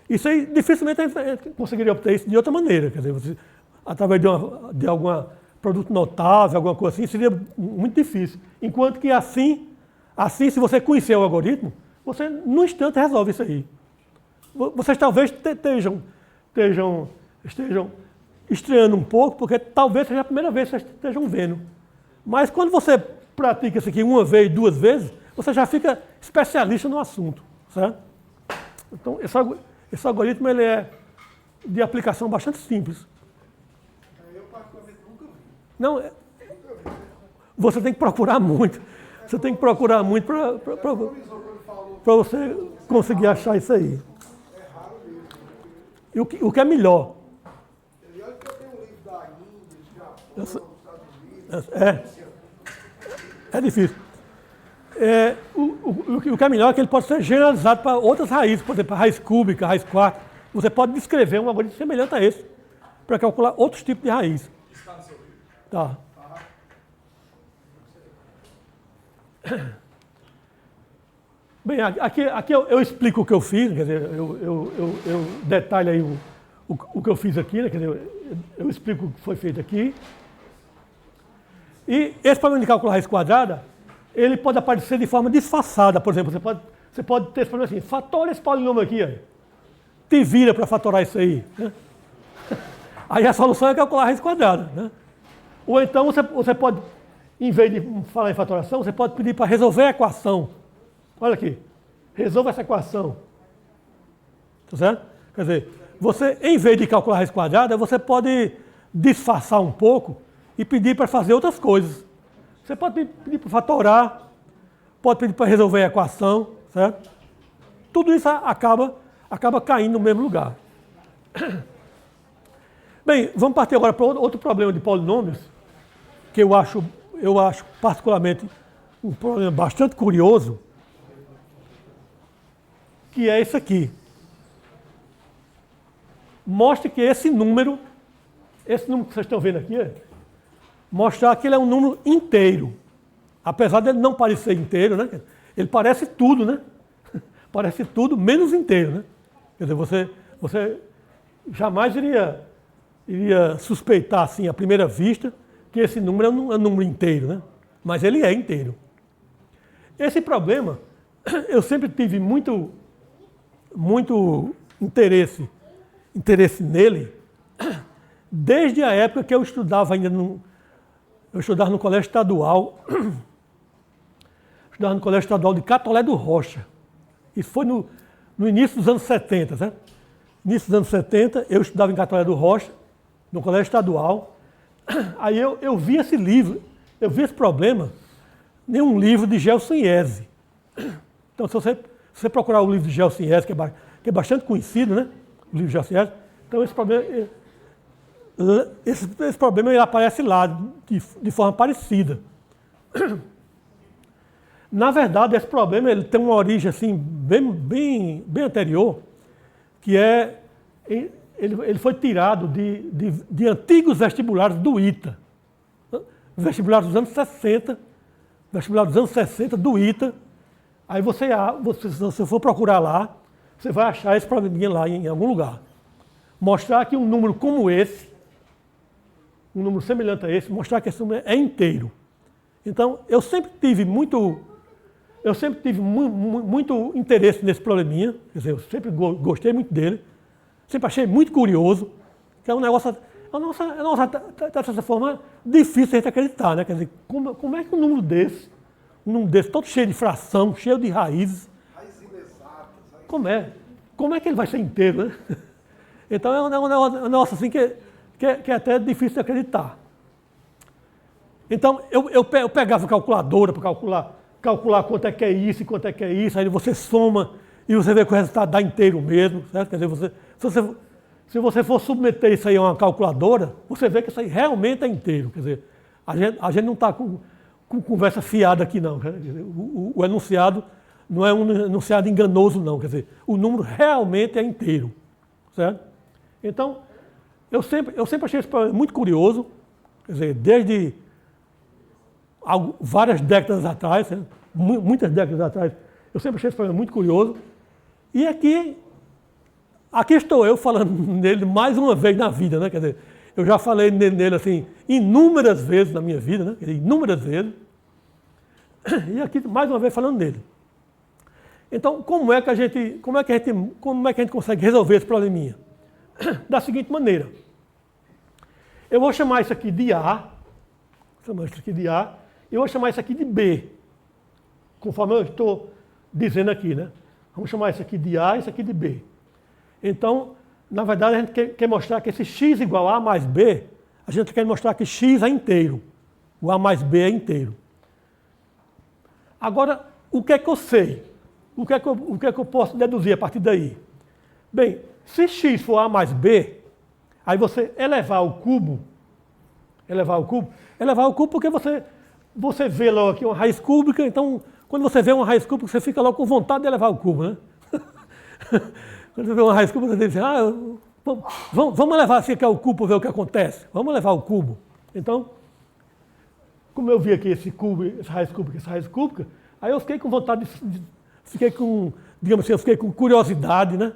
Isso aí, dificilmente a gente conseguiria obter isso de outra maneira. Quer dizer, você, através de algum produto notável, alguma coisa assim, seria muito difícil. Enquanto que assim, se você conhecer o algoritmo, você, num instante, resolve isso aí. Vocês talvez estejam estranhando um pouco, porque talvez seja a primeira vez que vocês estejam vendo. Mas quando você pratica isso aqui uma vez, duas vezes, você já fica especialista no assunto, certo? Então, esse algoritmo ele é de aplicação bastante simples. Eu, particularmente, nunca vi. Não, você tem que procurar muito. Você tem que procurar muito para você conseguir achar isso aí. É raro mesmo. E o que é melhor? E olha que eu tenho um livro da Índia, do Japão, Eu dos sei. Estados Unidos. É difícil. O que é melhor é que ele pode ser generalizado para outras raízes, por exemplo, a raiz cúbica, a raiz quarta. Você pode descrever um algoritmo semelhante a esse para calcular outros tipos de raiz. Isso está no seu livro? Tá. Bem, aqui eu explico o que eu fiz, quer dizer, eu detalho aí o que eu fiz aqui, né? Quer dizer, eu explico o que foi feito aqui. E esse problema de cálculo raiz quadrada, ele pode aparecer de forma disfarçada. Por exemplo, você pode ter esse problema assim, fatora esse polinômio aqui, ó. Te vira para fatorar isso aí. Né? Aí a solução é calcular a raiz quadrada. Né? Ou então você pode, em vez de falar em fatoração, você pode pedir para resolver a equação. Olha aqui, resolva essa equação. Tá certo? Quer dizer, você, em vez de calcular a raiz quadrada, você pode disfarçar um pouco e pedir para fazer outras coisas. Você pode pedir para fatorar, pode pedir para resolver a equação, certo? Tudo isso acaba caindo no mesmo lugar. Bem, vamos partir agora para outro problema de polinômios, que eu acho particularmente um problema bastante curioso, que é esse aqui. Mostre que esse número que vocês estão vendo aqui, mostrar que ele é um número inteiro. Apesar de ele não parecer inteiro, né? Ele parece tudo, né? Parece tudo menos inteiro, né? Quer dizer, você jamais iria suspeitar, assim, à primeira vista, que esse número é um número inteiro, né? Mas ele é inteiro. Esse problema, eu sempre tive muito interesse nele, desde a época que eu estudava ainda eu estudava no colégio estadual, de Catolé do Rocha. Isso foi no início dos anos 70, certo? Início dos anos 70, eu estudava em Catolé do Rocha, no colégio estadual. Aí eu vi esse livro, eu vi esse problema em um livro de Gelson Iese. Então, se você procurar o livro de Gelson Iese, que é bastante conhecido, né? O livro de Gelson Iese, então esse problema ele aparece lá de forma parecida. Na verdade, esse problema ele tem uma origem assim, bem anterior, que é... Ele foi tirado de antigos vestibulares do ITA. Vestibular dos anos 60, do ITA. Aí se você for procurar lá, você vai achar esse probleminha lá em algum lugar. Mostrar que um número como esse, um número semelhante a esse, mostrar que esse número é inteiro. Então, eu sempre tive muito interesse nesse probleminha, quer dizer, eu sempre gostei muito dele, sempre achei muito curioso, que é um negócio, dessa forma, difícil de a gente acreditar, né? Quer dizer, como é que um número desse todo cheio de fração, cheio de raízes, como é que ele vai ser inteiro, né? Então é um negócio assim que é até difícil de acreditar. Então eu pegava a calculadora para calcular quanto é que é isso e quanto é que é isso, aí você soma e você vê que o resultado dá inteiro mesmo, certo? Quer dizer, se você for submeter isso aí a uma calculadora, você vê que isso aí realmente é inteiro. Quer dizer, a gente não está com conversa fiada aqui não. Quer dizer, o enunciado não é um enunciado enganoso não, quer dizer, o número realmente é inteiro, certo? Então, eu sempre achei esse problema muito curioso, quer dizer, desde várias décadas atrás, muitas décadas atrás, eu sempre achei esse problema muito curioso. E aqui estou eu falando nele mais uma vez na vida, né? Quer dizer, eu já falei nele assim inúmeras vezes na minha vida, né? Quer dizer, inúmeras vezes. E aqui mais uma vez falando nele. Então, como é que a gente consegue resolver esse probleminha? Da seguinte maneira. Eu vou chamar isso aqui de A, e eu vou chamar isso aqui de B, conforme eu estou dizendo aqui, né? Vamos chamar isso aqui de A e isso aqui de B. Então, na verdade, a gente quer mostrar que esse x igual a mais B, a gente quer mostrar que x é inteiro. O A mais B é inteiro. Agora, o que é que eu sei? O que é que eu posso deduzir a partir daí? Bem, se x for A mais B, aí você elevar o cubo porque você vê logo aqui uma raiz cúbica, então, quando você vê uma raiz cúbica, você fica logo com vontade de elevar o cubo, né? Quando você vê uma raiz cúbica, você diz, vamos levar assim aqui o cubo para ver o que acontece. Vamos levar o cubo. Então, como eu vi aqui esse cubo, essa raiz cúbica, aí eu fiquei com vontade fiquei com, digamos assim, eu fiquei com curiosidade, né?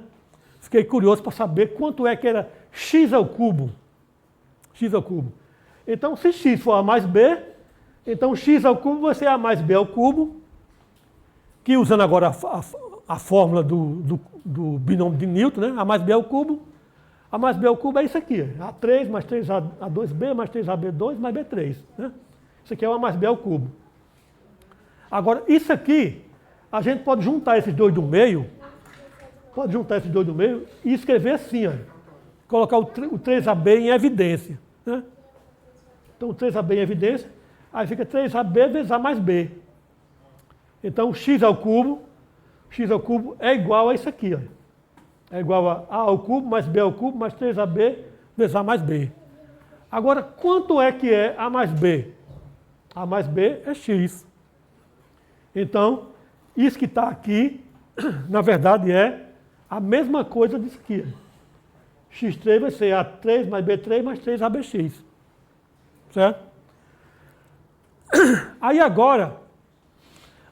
Fiquei curioso para saber quanto é que era x ao cubo. X ao cubo. Então, se x for a mais b, então x ao cubo vai ser a mais b ao cubo, que usando agora a fórmula do binômio de Newton, né? A mais b ao cubo. A mais b ao cubo é isso aqui, A3 mais 3A2b mais 3AB2 mais B3. Né? Isso aqui é o A mais b ao cubo. Agora, isso aqui, a gente pode juntar esses dois do meio, e escrever assim, ó, colocar o 3AB em evidência. Né? Então, o 3AB em evidência, aí fica 3AB vezes A mais B. Então, x ao cubo é igual a isso aqui, ó. É igual a ao cubo mais b ao cubo mais 3ab vezes a mais b. Agora, quanto é que é a mais b? A mais b é x. Então, isso que está aqui, na verdade, é a mesma coisa disso aqui. x3 vai ser a3 mais b3 mais 3abx. Certo? Aí agora,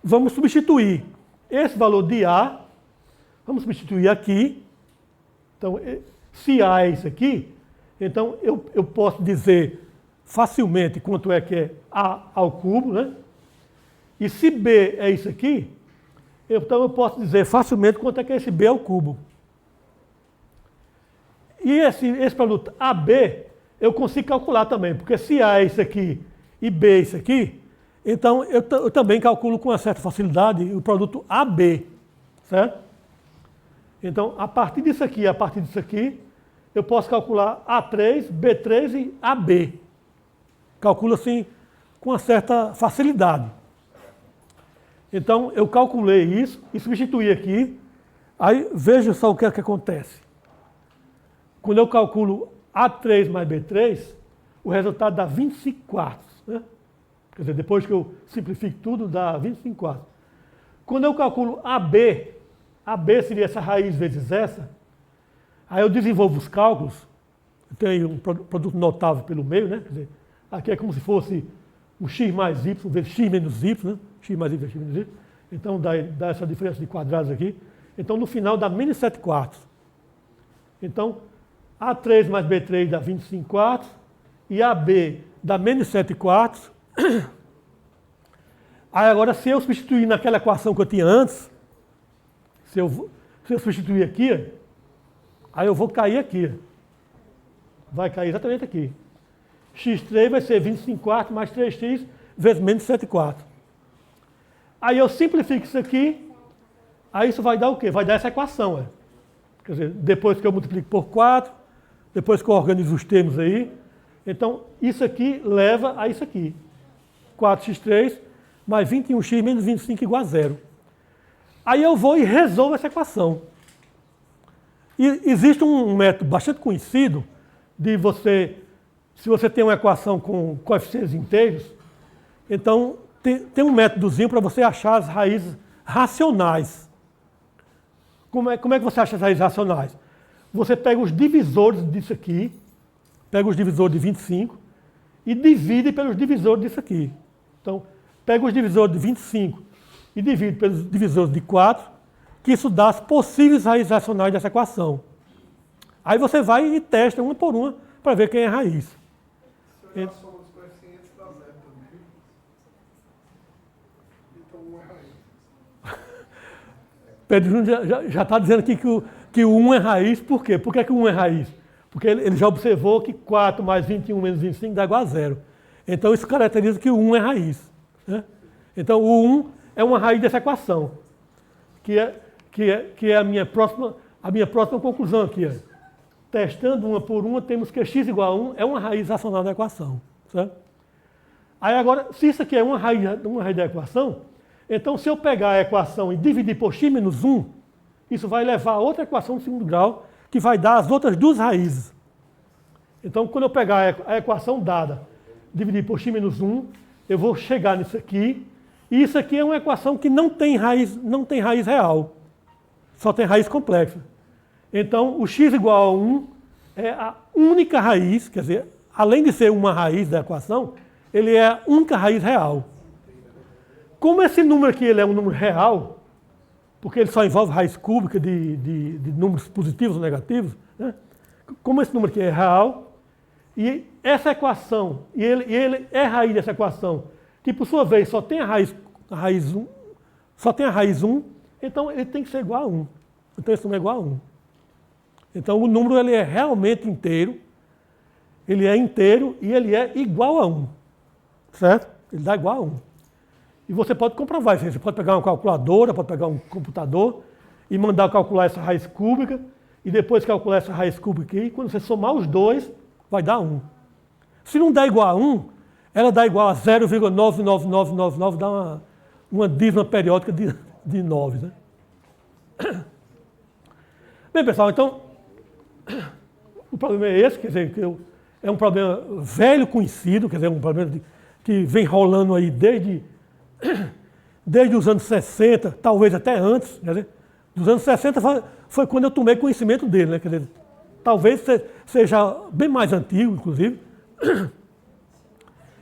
vamos substituir esse valor de a, vamos substituir aqui. Então, se A é isso aqui, então eu posso dizer facilmente quanto é que é A ao cubo, né? E se B é isso aqui, então eu posso dizer facilmente quanto é que é esse B ao cubo. E esse produto AB, eu consigo calcular também, porque se A é isso aqui e B é isso aqui, então eu também calculo com uma certa facilidade o produto AB, certo? Então, a partir disso aqui, eu posso calcular A3, B3 e AB. Calculo assim com uma certa facilidade. Então, eu calculei isso e substituí aqui. Aí, veja só o que é que acontece. Quando eu calculo A3 mais B3, o resultado dá 25 quartos. Né? Quer dizer, depois que eu simplifico tudo, dá 25 quartos. Quando eu calculo AB seria essa raiz vezes essa. Aí eu desenvolvo os cálculos. Tem um produto notável pelo meio, né? Quer dizer, aqui é como se fosse o x mais y vezes x menos y, né? X mais y vezes x menos y. Então dá essa diferença de quadrados aqui. Então no final dá menos 7 quartos. Então A3 mais B3 dá 25 quartos. E AB dá menos 7 quartos. Aí agora, se eu substituir naquela equação que eu tinha antes, se eu substituir aqui, aí eu vou cair aqui. Vai cair exatamente aqui. x3 vai ser 25 quartos mais 3x vezes menos 7 quartos. Aí eu simplifico isso aqui, aí isso vai dar o quê? Vai dar essa equação. Quer dizer, depois que eu multiplico por 4, depois que eu organizo os termos aí, então isso aqui leva a isso aqui. 4x3 mais 21x menos 25 igual a 0. Aí eu vou e resolvo essa equação. E existe um método bastante conhecido de você, se você tem uma equação com coeficientes inteiros, então tem um métodozinho para você achar as raízes racionais. Como é que você acha as raízes racionais? Você pega os divisores disso aqui, pega os divisores de 25 e divide pelos divisores disso aqui. Então, pega os divisores de 25 e divide pelos divisores de 4, que isso dá as possíveis raízes racionais dessa equação. Aí você vai e testa uma por uma para ver quem é a raiz. Se eu a soma dos coeficientes dá 0 também. Então 1 é raiz. Pedro Júnior já está dizendo aqui que o 1 é raiz. Por quê? Por que o 1 é raiz? Porque ele já observou que 4 mais 21 menos 25 dá igual a 0. Então isso caracteriza que o 1 é raiz. Né? Então o 1 é uma raiz dessa equação, que é a minha próxima conclusão aqui. Ó. Testando uma por uma, temos que x igual a 1 é uma raiz racional da equação. Certo? Aí agora, se isso aqui é uma raiz da equação, então se eu pegar a equação e dividir por x menos 1, isso vai levar a outra equação de segundo grau, que vai dar as outras duas raízes. Então, quando eu pegar a equação dada, dividir por x menos 1, eu vou chegar nisso aqui, e isso aqui é uma equação que não tem raiz real, só tem raiz complexa. Então, o x igual a 1 é a única raiz, quer dizer, além de ser uma raiz da equação, ele é a única raiz real. Como esse número aqui ele é um número real, porque ele só envolve raiz cúbica de números positivos ou negativos, né? Como esse número aqui é real, e essa equação, e ele é raiz dessa equação, que por sua vez só tem a raiz 1, só tem a raiz 1, então ele tem que ser igual a 1. Então esse número é igual a 1. Então o número ele é realmente inteiro, ele é inteiro e ele é igual a 1. Certo? Ele dá igual a 1. E você pode comprovar isso. Você pode pegar uma calculadora, pode pegar um computador e mandar calcular essa raiz cúbica, e depois calcular essa raiz cúbica aqui, e quando você somar os dois, vai dar 1. Se não der igual a 1, ela dá igual a 0,99999, dá uma dízima periódica de 9. Né? Bem, pessoal, então, o problema é esse, quer dizer, que é um problema velho conhecido, quer dizer, um problema que vem rolando aí desde os anos 60, talvez até antes, quer dizer, dos anos 60 foi quando eu tomei conhecimento dele, né? Quer dizer, talvez seja bem mais antigo, inclusive.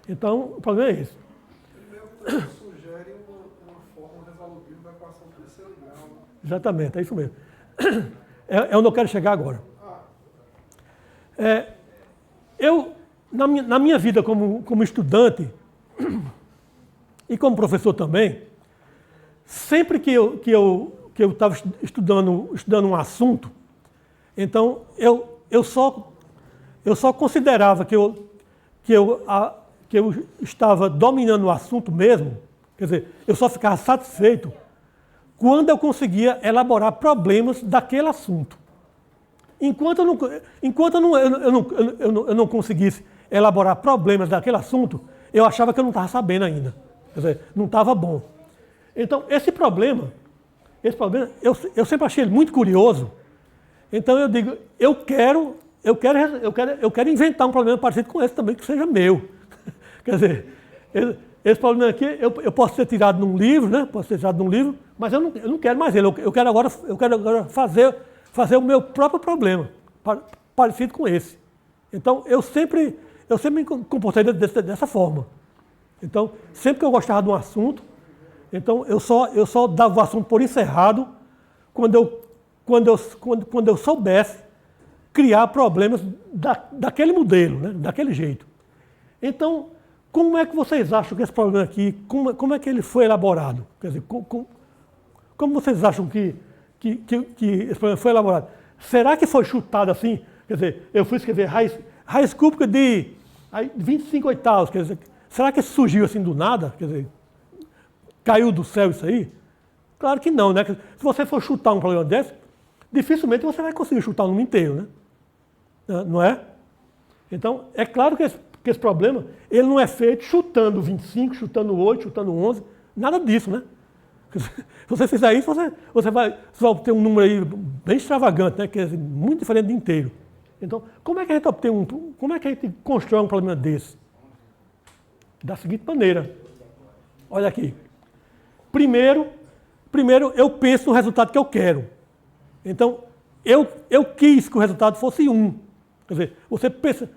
Então, o problema é esse. Primeiro, sugere uma fórmula resolutiva da equação do terceiro grau. Exatamente, é isso mesmo. É onde eu quero chegar agora. Na minha vida como estudante e como professor também, sempre que eu estava estudando um assunto, então eu só considerava que eu estava dominando o assunto mesmo, quer dizer, eu só ficava satisfeito quando eu conseguia elaborar problemas daquele assunto. Enquanto eu não conseguisse elaborar problemas daquele assunto, eu achava que eu não estava sabendo ainda. Quer dizer, não estava bom. Então, esse problema, eu sempre achei ele muito curioso. Então eu digo, eu quero inventar um problema parecido com esse também, que seja meu. Quer dizer, esse problema aqui, eu posso ser tirado num livro, né? Posso ser tirado num livro, mas eu não quero mais ele. Eu quero agora fazer o meu próprio problema, parecido com esse. Então, eu sempre me comportei dessa forma. Então, sempre que eu gostava de um assunto, então eu só dava o assunto por encerrado quando eu soubesse criar problemas daquele modelo, né? Daquele jeito. Então, como é que vocês acham que esse problema aqui, como é que ele foi elaborado? Quer dizer, como vocês acham que esse problema foi elaborado? Será que foi chutado assim? Quer dizer, eu fui escrever raiz cúbica de 25 oitavos, quer dizer, será que surgiu assim do nada? Quer dizer, caiu do céu isso aí? Claro que não, né? Se você for chutar um problema desse, dificilmente você vai conseguir chutar o número inteiro, né? Não é? Então, é claro que esse problema, ele não é feito chutando 25, chutando 8, chutando 11, nada disso, né? Se você fizer isso, você vai obter um número aí bem extravagante, né? Que é muito diferente do inteiro. Então, como é que a gente constrói um problema desse? Da seguinte maneira. Olha aqui. Primeiro eu penso no resultado que eu quero. Então, eu quis que o resultado fosse 1. Quer dizer, você pensa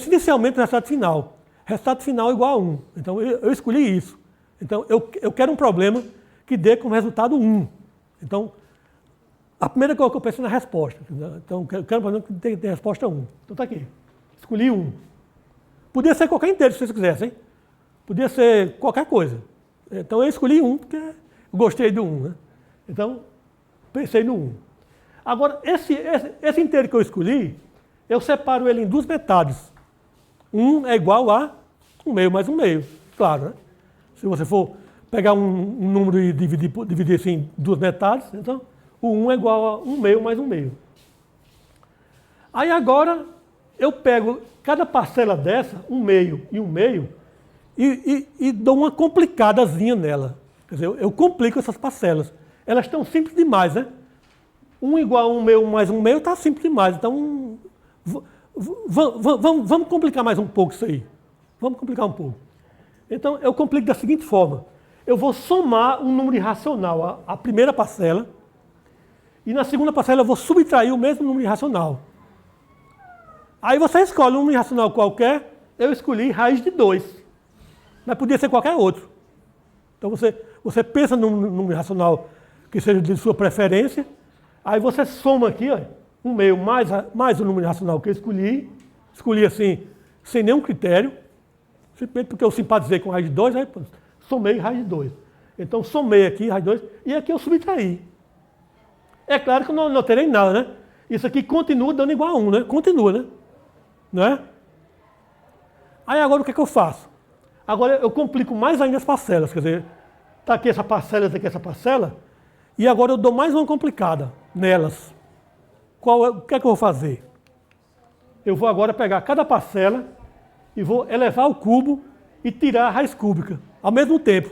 inicialmente no resultado final. Resultado final igual a 1. Então, eu escolhi isso. Então, eu quero um problema que dê como resultado 1. Então, a primeira coisa que eu penso é na resposta. Então, eu quero um problema que tem resposta 1. Então, está aqui. Escolhi 1. Podia ser qualquer inteiro, se vocês quisessem. Podia ser qualquer coisa. Então, eu escolhi 1 porque eu gostei do 1. Né? Então, pensei no 1. Agora, esse inteiro que eu escolhi, eu separo ele em duas metades. 1 é igual a 1 meio mais 1 meio. Claro, né? Se você for pegar um número e dividir assim em duas metades, então o 1 é igual a 1 meio mais 1 meio. Aí agora eu pego cada parcela dessa, 1 meio e 1 meio, e dou uma complicadazinha nela. Quer dizer, eu complico essas parcelas. Elas estão simples demais, né? 1 igual a 1 meio mais 1 meio está simples demais. Então, vamos complicar mais um pouco isso aí. Vamos complicar um pouco. Então, eu complico da seguinte forma. Eu vou somar um número irracional à primeira parcela, e na segunda parcela eu vou subtrair o mesmo número irracional. Aí você escolhe um número irracional qualquer, eu escolhi raiz de 2. Mas podia ser qualquer outro. Então você pensa num número irracional que seja de sua preferência. Aí você soma aqui, ó, um meio mais o número racional que eu escolhi assim, sem nenhum critério, simplesmente porque eu simpatizei com raiz de 2, aí somei raiz de 2. Então somei aqui raiz de 2 e aqui eu subtraí. É claro que eu não terei nada, né? Isso aqui continua dando igual a 1, né? Continua, né? Não é? Aí agora o que é que eu faço? Agora eu complico mais ainda as parcelas, quer dizer, está aqui essa parcela, está aqui essa parcela, e agora eu dou mais uma complicada nelas. O que é que eu vou fazer? Eu vou agora pegar cada parcela e vou elevar ao cubo e tirar a raiz cúbica, ao mesmo tempo.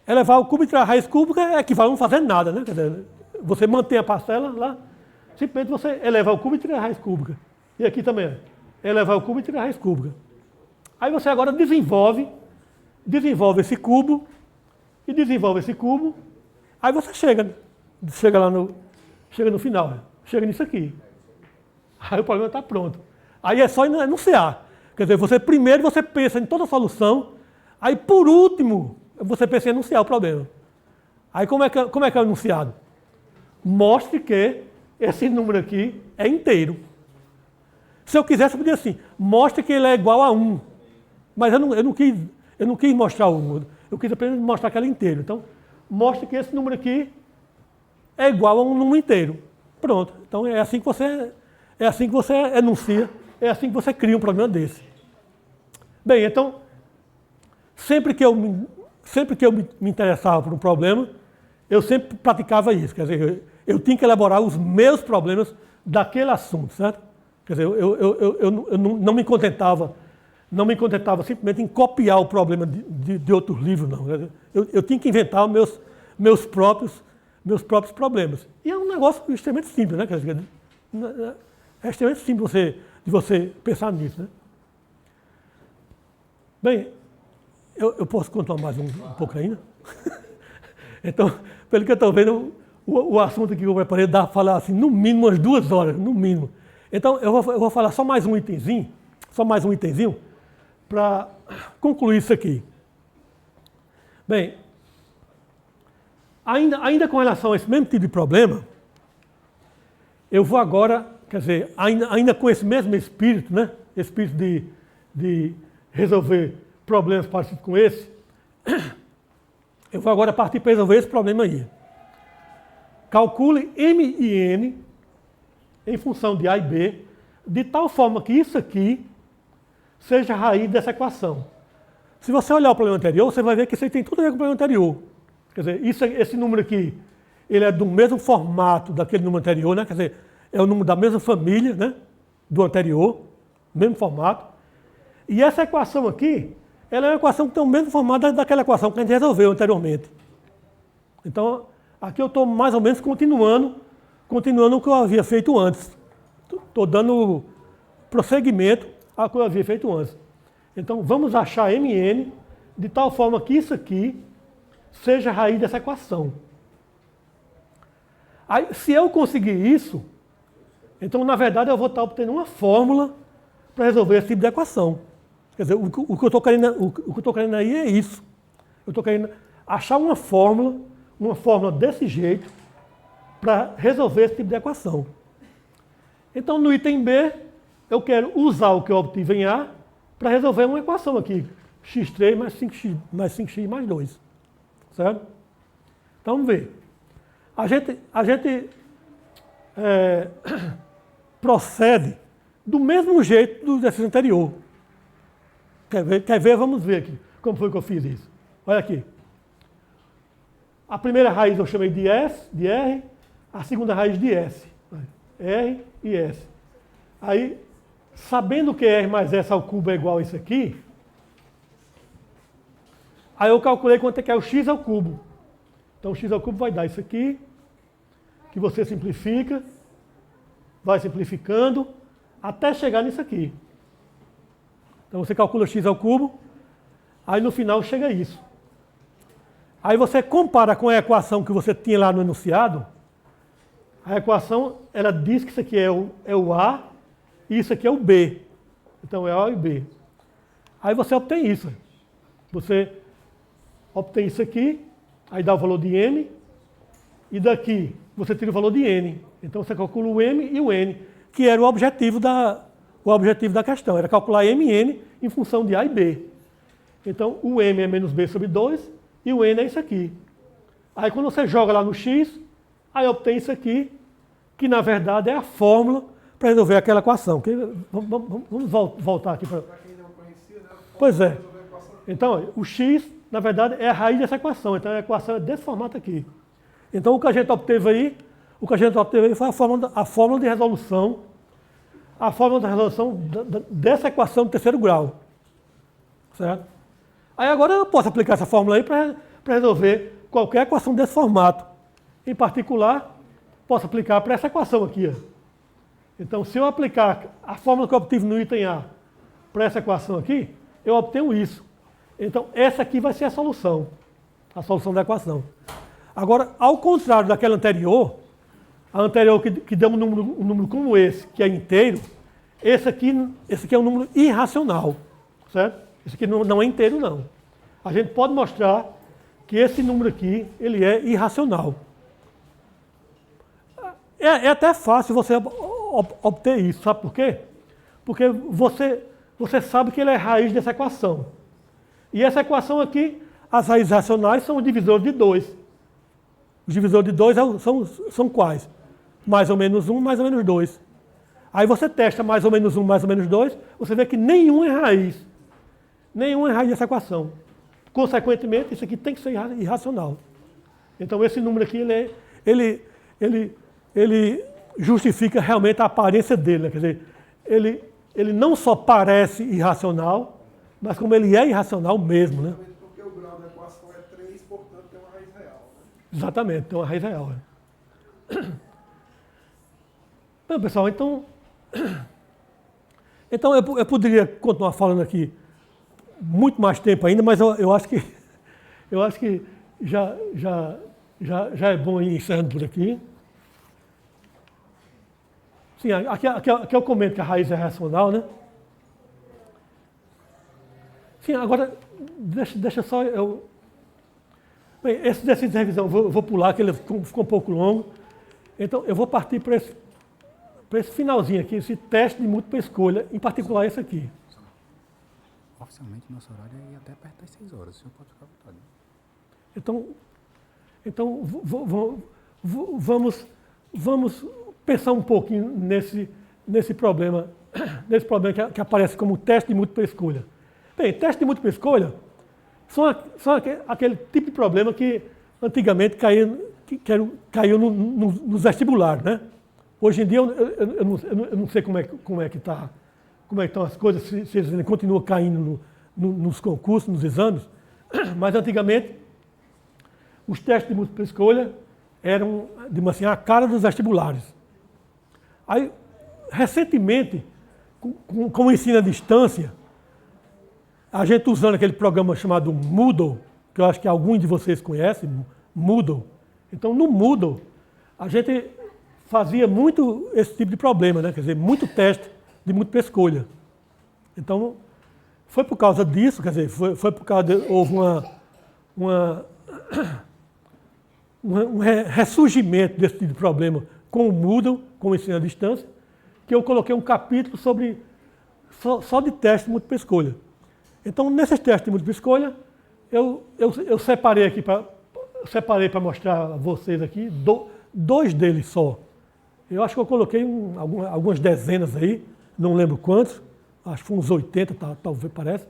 Elevar ao cubo e tirar a raiz cúbica equivale a não fazer nada, né? Quer dizer, você mantém a parcela lá, simplesmente você eleva ao cubo e tira a raiz cúbica. E aqui também, elevar ao cubo e tirar a raiz cúbica. Aí você agora desenvolve esse cubo e desenvolve esse cubo. Aí você chega no final, chega nisso aqui. Aí o problema está pronto. Aí é só enunciar. Quer dizer, primeiro você pensa em toda a solução, aí por último você pensa em enunciar o problema. Aí como é que é o enunciado? Mostre que esse número aqui é inteiro. Se eu quisesse, eu podia assim, mostre que ele é igual a 1. Mas eu não quis mostrar o 1, eu quis apenas mostrar que ele é inteiro. Então, mostre que esse número aqui é igual a um número inteiro. Pronto. Então é assim que você enuncia, é assim que você cria um problema desse. Bem, então, sempre que eu me interessava por um problema, eu sempre praticava isso. Quer dizer, eu tinha que elaborar os meus problemas daquele assunto, certo? Quer dizer, eu não me contentava simplesmente em copiar o problema de outros livros, não. Eu tinha que inventar os meus próprios problemas. E é um negócio extremamente simples, né? Quer dizer, é extremamente simples de você pensar nisso, né? Bem, eu posso contar mais um pouco ainda? Então, pelo que eu estou vendo, o assunto aqui que eu preparei dá para falar assim, no mínimo umas 2 horas, no mínimo. Então, eu vou falar só mais um itemzinho, para concluir isso aqui. Bem, ainda com relação a esse mesmo tipo de problema, eu vou agora, quer dizer, ainda com esse mesmo espírito, né? Espírito de resolver problemas parecidos com esse, eu vou agora partir para resolver esse problema aí. Calcule M e N em função de A e B, de tal forma que isso aqui seja a raiz dessa equação. Se você olhar o problema anterior, você vai ver que isso aí tem tudo a ver com o problema anterior. Quer dizer, esse número aqui, ele é do mesmo formato daquele número anterior, né? Quer dizer, é o número da mesma família, né? Do anterior, mesmo formato. E essa equação aqui, ela é uma equação que tem o mesmo formato daquela equação que a gente resolveu anteriormente. Então, aqui eu estou mais ou menos continuando o que eu havia feito antes. Estou dando prosseguimento ao que eu havia feito antes. Então, vamos achar MN de tal forma que isso aqui seja a raiz dessa equação. Aí, se eu conseguir isso, então, na verdade, eu vou estar obtendo uma fórmula para resolver esse tipo de equação. Quer dizer, o que eu estou querendo aí é isso. Eu estou querendo achar uma fórmula desse jeito, para resolver esse tipo de equação. Então, no item B, eu quero usar o que eu obtive em A para resolver uma equação aqui. x3 mais 5x mais 2. Certo? Então, vamos ver. A gente procede do mesmo jeito do exercício anterior. Quer ver? Vamos ver aqui como foi que eu fiz isso. Olha aqui. A primeira raiz eu chamei de R, a segunda raiz de S. R e S. Aí, sabendo que R mais S ao cubo é igual a isso aqui, aí eu calculei quanto é que é o x ao cubo. Então, o x ao cubo vai dar isso aqui, que você simplifica, vai simplificando, até chegar nisso aqui. Então, você calcula x ao cubo, aí no final chega isso. Aí você compara com a equação que você tinha lá no enunciado. A equação, ela diz que isso aqui é o A e isso aqui é o B. Então, é A e B. Aí você obtém isso. Você obtém isso aqui, aí dá o valor de M, e daqui você tira o valor de n. Então você calcula o m e o n, que era o objetivo da questão, era calcular m e n em função de a e b. Então o m é menos b sobre 2 e o n é isso aqui. Aí quando você joga lá no x, aí obtém isso aqui, que na verdade é a fórmula para resolver aquela equação. Vamos voltar aqui para... Para quem não conhecia, né? Pois é. Então, o x, na verdade, é a raiz dessa equação. Então, a equação é desse formato aqui. Então, o que a gente obteve aí foi a fórmula de resolução, dessa equação do terceiro grau. Certo? Aí agora eu posso aplicar essa fórmula aí para resolver qualquer equação desse formato. Em particular, posso aplicar para essa equação aqui. Ó. Então, se eu aplicar a fórmula que eu obtive no item A para essa equação aqui, eu obtenho isso. Então, essa aqui vai ser a solução da equação. Agora, ao contrário daquela anterior, a anterior que deu um número como esse, que é inteiro, esse aqui é um número irracional, certo? Esse aqui não é inteiro, não. A gente pode mostrar que esse número aqui, ele é irracional. É até fácil você obter isso, sabe por quê? Porque você sabe que ele é raiz dessa equação. E essa equação aqui, as raízes racionais são os divisores de 2. Os divisores de 2 são quais? Mais ou menos 1, mais ou menos 2. Aí você testa mais ou menos 1, mais ou menos 2, você vê que nenhum é raiz. Nenhum é raiz dessa equação. Consequentemente, isso aqui tem que ser irracional. Então esse número aqui, ele justifica realmente a aparência dele. Né? Quer dizer, ele não só parece irracional, mas como ele é irracional mesmo. Né? Porque o grau da equação é 3, portanto tem uma raiz real. Né? Exatamente, tem uma raiz real. Né? Bom, pessoal, então eu poderia continuar falando aqui muito mais tempo ainda, mas eu acho que já é bom ir encerrando por aqui. Sim, aqui eu comento que a raiz é racional, né? Sim, agora, deixa só eu... Bem, esse exercício de revisão eu vou pular, que ele ficou um pouco longo. Então, eu vou partir para esse finalzinho aqui, esse teste de múltipla escolha, em particular esse aqui. Oficialmente, nosso horário é ir até perto das 6 horas, o senhor pode ficar à vontade. Vamos pensar um pouquinho nesse problema que aparece como teste de múltipla escolha. Bem, teste de múltipla escolha são aquele tipo de problema que antigamente caiu nos vestibulares, né? Hoje em dia eu não sei como é que estão as coisas, se eles continuam caindo nos concursos, nos exames, mas antigamente os testes de múltipla escolha eram, digamos assim, a cara dos vestibulares. Aí, recentemente, com o ensino à distância, a gente usando aquele programa chamado Moodle, que eu acho que alguns de vocês conhecem, Moodle. Então, no Moodle, a gente fazia muito esse tipo de problema, né? Quer dizer, muito teste de múltipla escolha. Então, foi por causa disso, quer dizer, foi por causa de, houve um ressurgimento desse tipo de problema com o Moodle, com o ensino à distância, que eu coloquei um capítulo sobre só de teste de múltipla escolha. Então, nesses testes de múltipla escolha, eu separei aqui para mostrar a vocês aqui, dois deles só. Eu acho que eu coloquei algumas dezenas aí, não lembro quantos, acho que foi uns 80, talvez parece.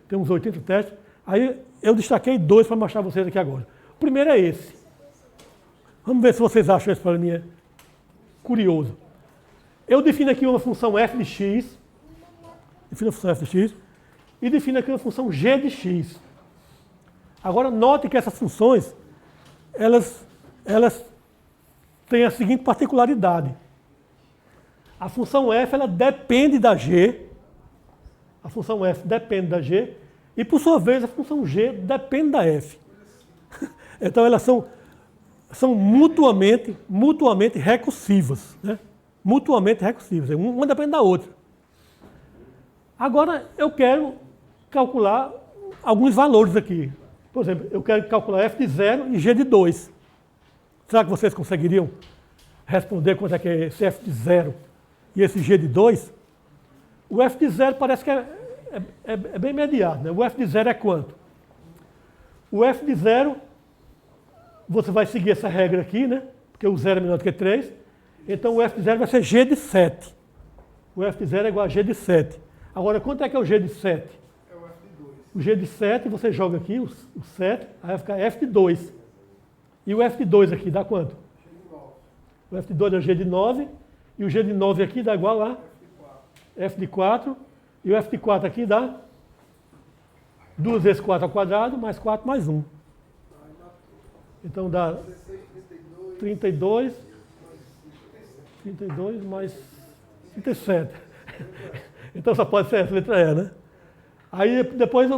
Tem uns 80 testes. Aí eu destaquei dois para mostrar a vocês aqui agora. O primeiro é esse. Vamos ver se vocês acham esse para mim é curioso. Eu defino aqui uma função f de x, e defino aqui uma função g de x. Agora note que essas funções, elas têm a seguinte particularidade. A função f ela depende da g, a função f depende da g, e por sua vez a função g depende da f. Então elas são mutuamente recursivas, né? Mutuamente recursivas, uma depende da outra. Agora eu quero calcular alguns valores aqui. Por exemplo, eu quero calcular f de 0 e g de 2. Será que vocês conseguiriam responder quanto é que é esse f de 0 e esse g de 2? O f de 0 parece que é bem imediato, né? O f de 0 é quanto? O f de 0, você vai seguir essa regra aqui, né? Porque o 0 é menor do que 3. Então o f de 0 vai ser g de 7. O f de 0 é igual a g de 7. Agora, quanto é que é o g de 7? É o F de 2. O g de 7, você joga aqui o 7, aí vai ficar f de 2. E o f de 2 aqui dá quanto? G de 9. O f de 2 é o g de 9, e o g de 9 aqui dá igual a F de 4. f de 4, e o f de 4 aqui dá 2 vezes 4 ao quadrado, mais 4 mais 1. Aí matou. Então dá 16, 32, 32 mais 37. Então só pode ser essa letra E, né? Aí depois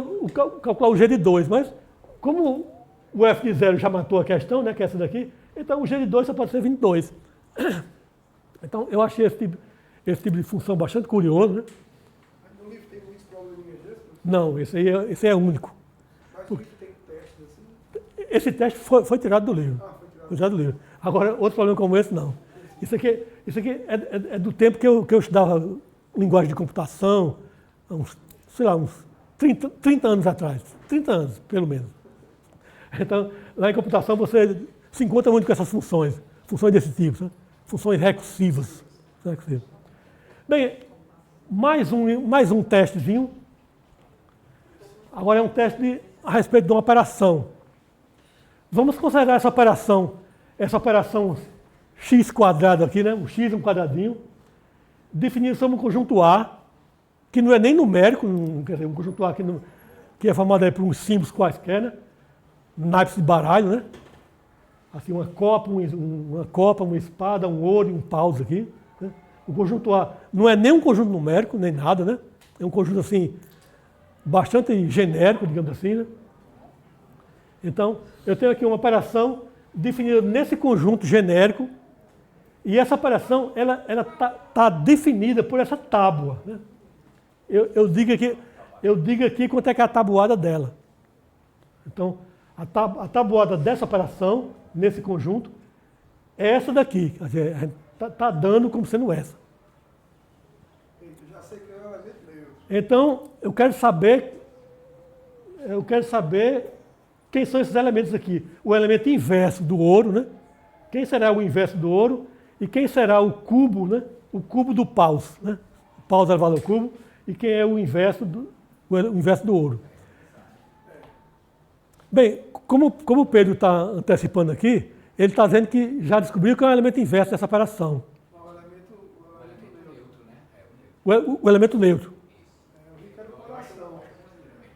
calcular o g de 2, mas como o f de 0 já matou a questão, né, que é essa daqui, então o g de 2 só pode ser 22. Então eu achei esse tipo de função bastante curioso, né? Mas no livro tem muitos probleminhas desses? Não, esse é único. Mas o livro tem testes assim? Esse teste foi tirado do livro. Ah, foi tirado. Foi tirado do livro. Agora, outro problema como esse, não. Isso aqui é do tempo que eu estudava linguagem de computação, uns 30 anos atrás. 30 anos, pelo menos. Então, lá em computação você se encontra muito com essas funções desse tipo, né? Funções recursivas. Bem, mais um testezinho. Agora é um teste a respeito de uma operação. Vamos considerar essa operação x quadrado aqui, né? O x é um quadradinho, definido sobre um conjunto A, que não é nem numérico, quer dizer, um conjunto A que é formado aí por uns símbolos quaisquer, né? Naipes de baralho, né? Assim, uma copa, uma espada, um ouro e um paus aqui. Né? O conjunto A não é nem um conjunto numérico, nem nada, né? É um conjunto assim, bastante genérico, digamos assim, né? Então, eu tenho aqui uma operação definida nesse conjunto genérico, e essa operação ela tá definida por essa tábua. Né? Eu digo aqui quanto é que é a tabuada dela. Então, a tabuada dessa operação, nesse conjunto, é essa daqui. Quer dizer, a gente está dando como sendo essa. Já sei que é o elemento neutro. Então, eu quero saber quem são esses elementos aqui. O elemento inverso do ouro, né? Quem será o inverso do ouro? E quem será o cubo, né? O cubo do paus, né? O paus elevado ao cubo. E quem é o inverso do ouro? Bem, como o Pedro está antecipando aqui, ele está dizendo que já descobriu que é o elemento inverso dessa operação. O elemento neutro, né? O elemento neutro. Eu vi que era o coração.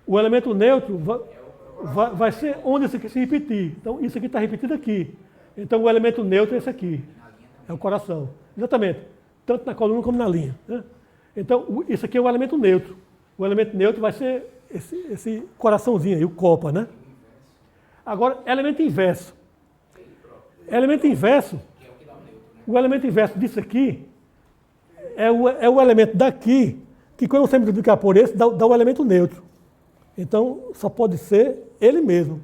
O elemento neutro vai ser onde isso aqui se repetir. Então, isso aqui está repetido aqui. Então, o elemento neutro é esse aqui. É o coração. Exatamente. Tanto na coluna como na linha. Né? Então, isso aqui é o elemento neutro. O elemento neutro vai ser esse coraçãozinho aí, o copa, né? Agora, elemento inverso. Elemento inverso, o elemento inverso disso aqui é o elemento daqui, que quando você multiplicar por esse, dá o elemento neutro. Então, só pode ser ele mesmo.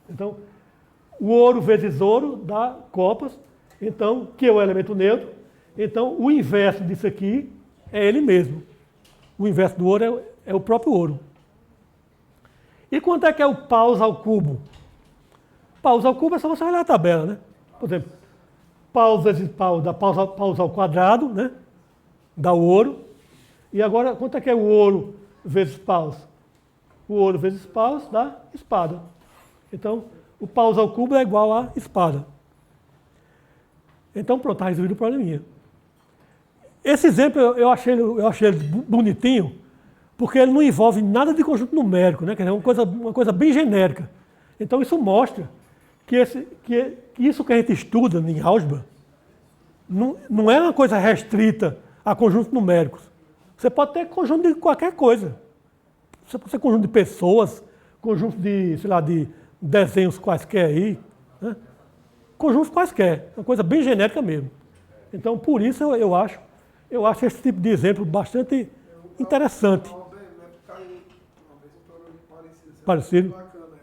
Então, o ouro vezes ouro dá copas, então, que é o elemento neutro. Então, o inverso disso aqui é ele mesmo. O inverso do ouro é o próprio ouro. E quanto é que é o paus ao cubo? Paus ao cubo é só você olhar a tabela, né? Por exemplo, paus vezes paus dá paus ao quadrado, né? Dá o ouro. E agora, quanto é que é o ouro vezes paus? O ouro vezes paus dá espada. Então, o paus ao cubo é igual a espada. Então, pronto, está resolvido o probleminha. Esse exemplo eu achei ele bonitinho, porque ele não envolve nada de conjunto numérico, né? Quer dizer, uma coisa bem genérica. Então, isso mostra que isso que a gente estuda em álgebra não é uma coisa restrita a conjuntos numéricos. Você pode ter conjunto de qualquer coisa. Você pode ter conjunto de pessoas, conjunto de, sei lá, de desenhos quaisquer aí. Né? Conjuntos quaisquer. Uma coisa bem genérica mesmo. Então, por isso eu acho esse tipo de exemplo bastante interessante. Uma vez um programa parecido. Parecido. Bacana,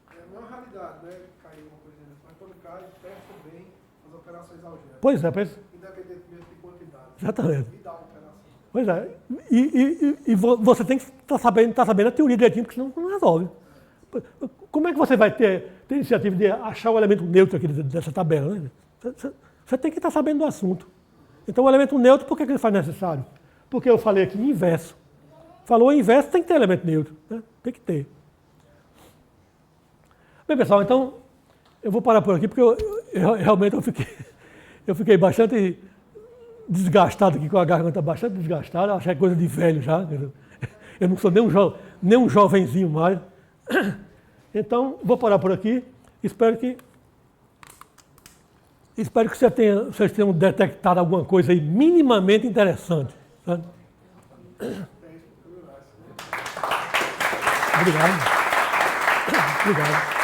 é uma raridade, né? Caiu uma coisa, mas quando cai, testa bem Pois é, pois, independentemente de quantidade. exatamente. E da operação. Pois é. E você tem que estar sabendo a teoria direitinho, porque senão não resolve. Como é que você vai ter iniciativa de achar o elemento neutro aqui dessa tabela? Né? Você tem que estar sabendo do assunto. Então, o elemento neutro, por que ele faz necessário? Porque eu falei aqui inverso. Falou inverso, tem que ter elemento neutro. Né? Tem que ter. Bem, pessoal, então, eu vou parar por aqui, porque realmente eu fiquei bastante desgastado aqui, com a garganta bastante desgastada. Acho que é coisa de velho já. Eu não sou nem um jovenzinho mais. Então, vou parar por aqui. Espero que vocês tenham detectado alguma coisa aí minimamente interessante. Sabe? Obrigado. Obrigado.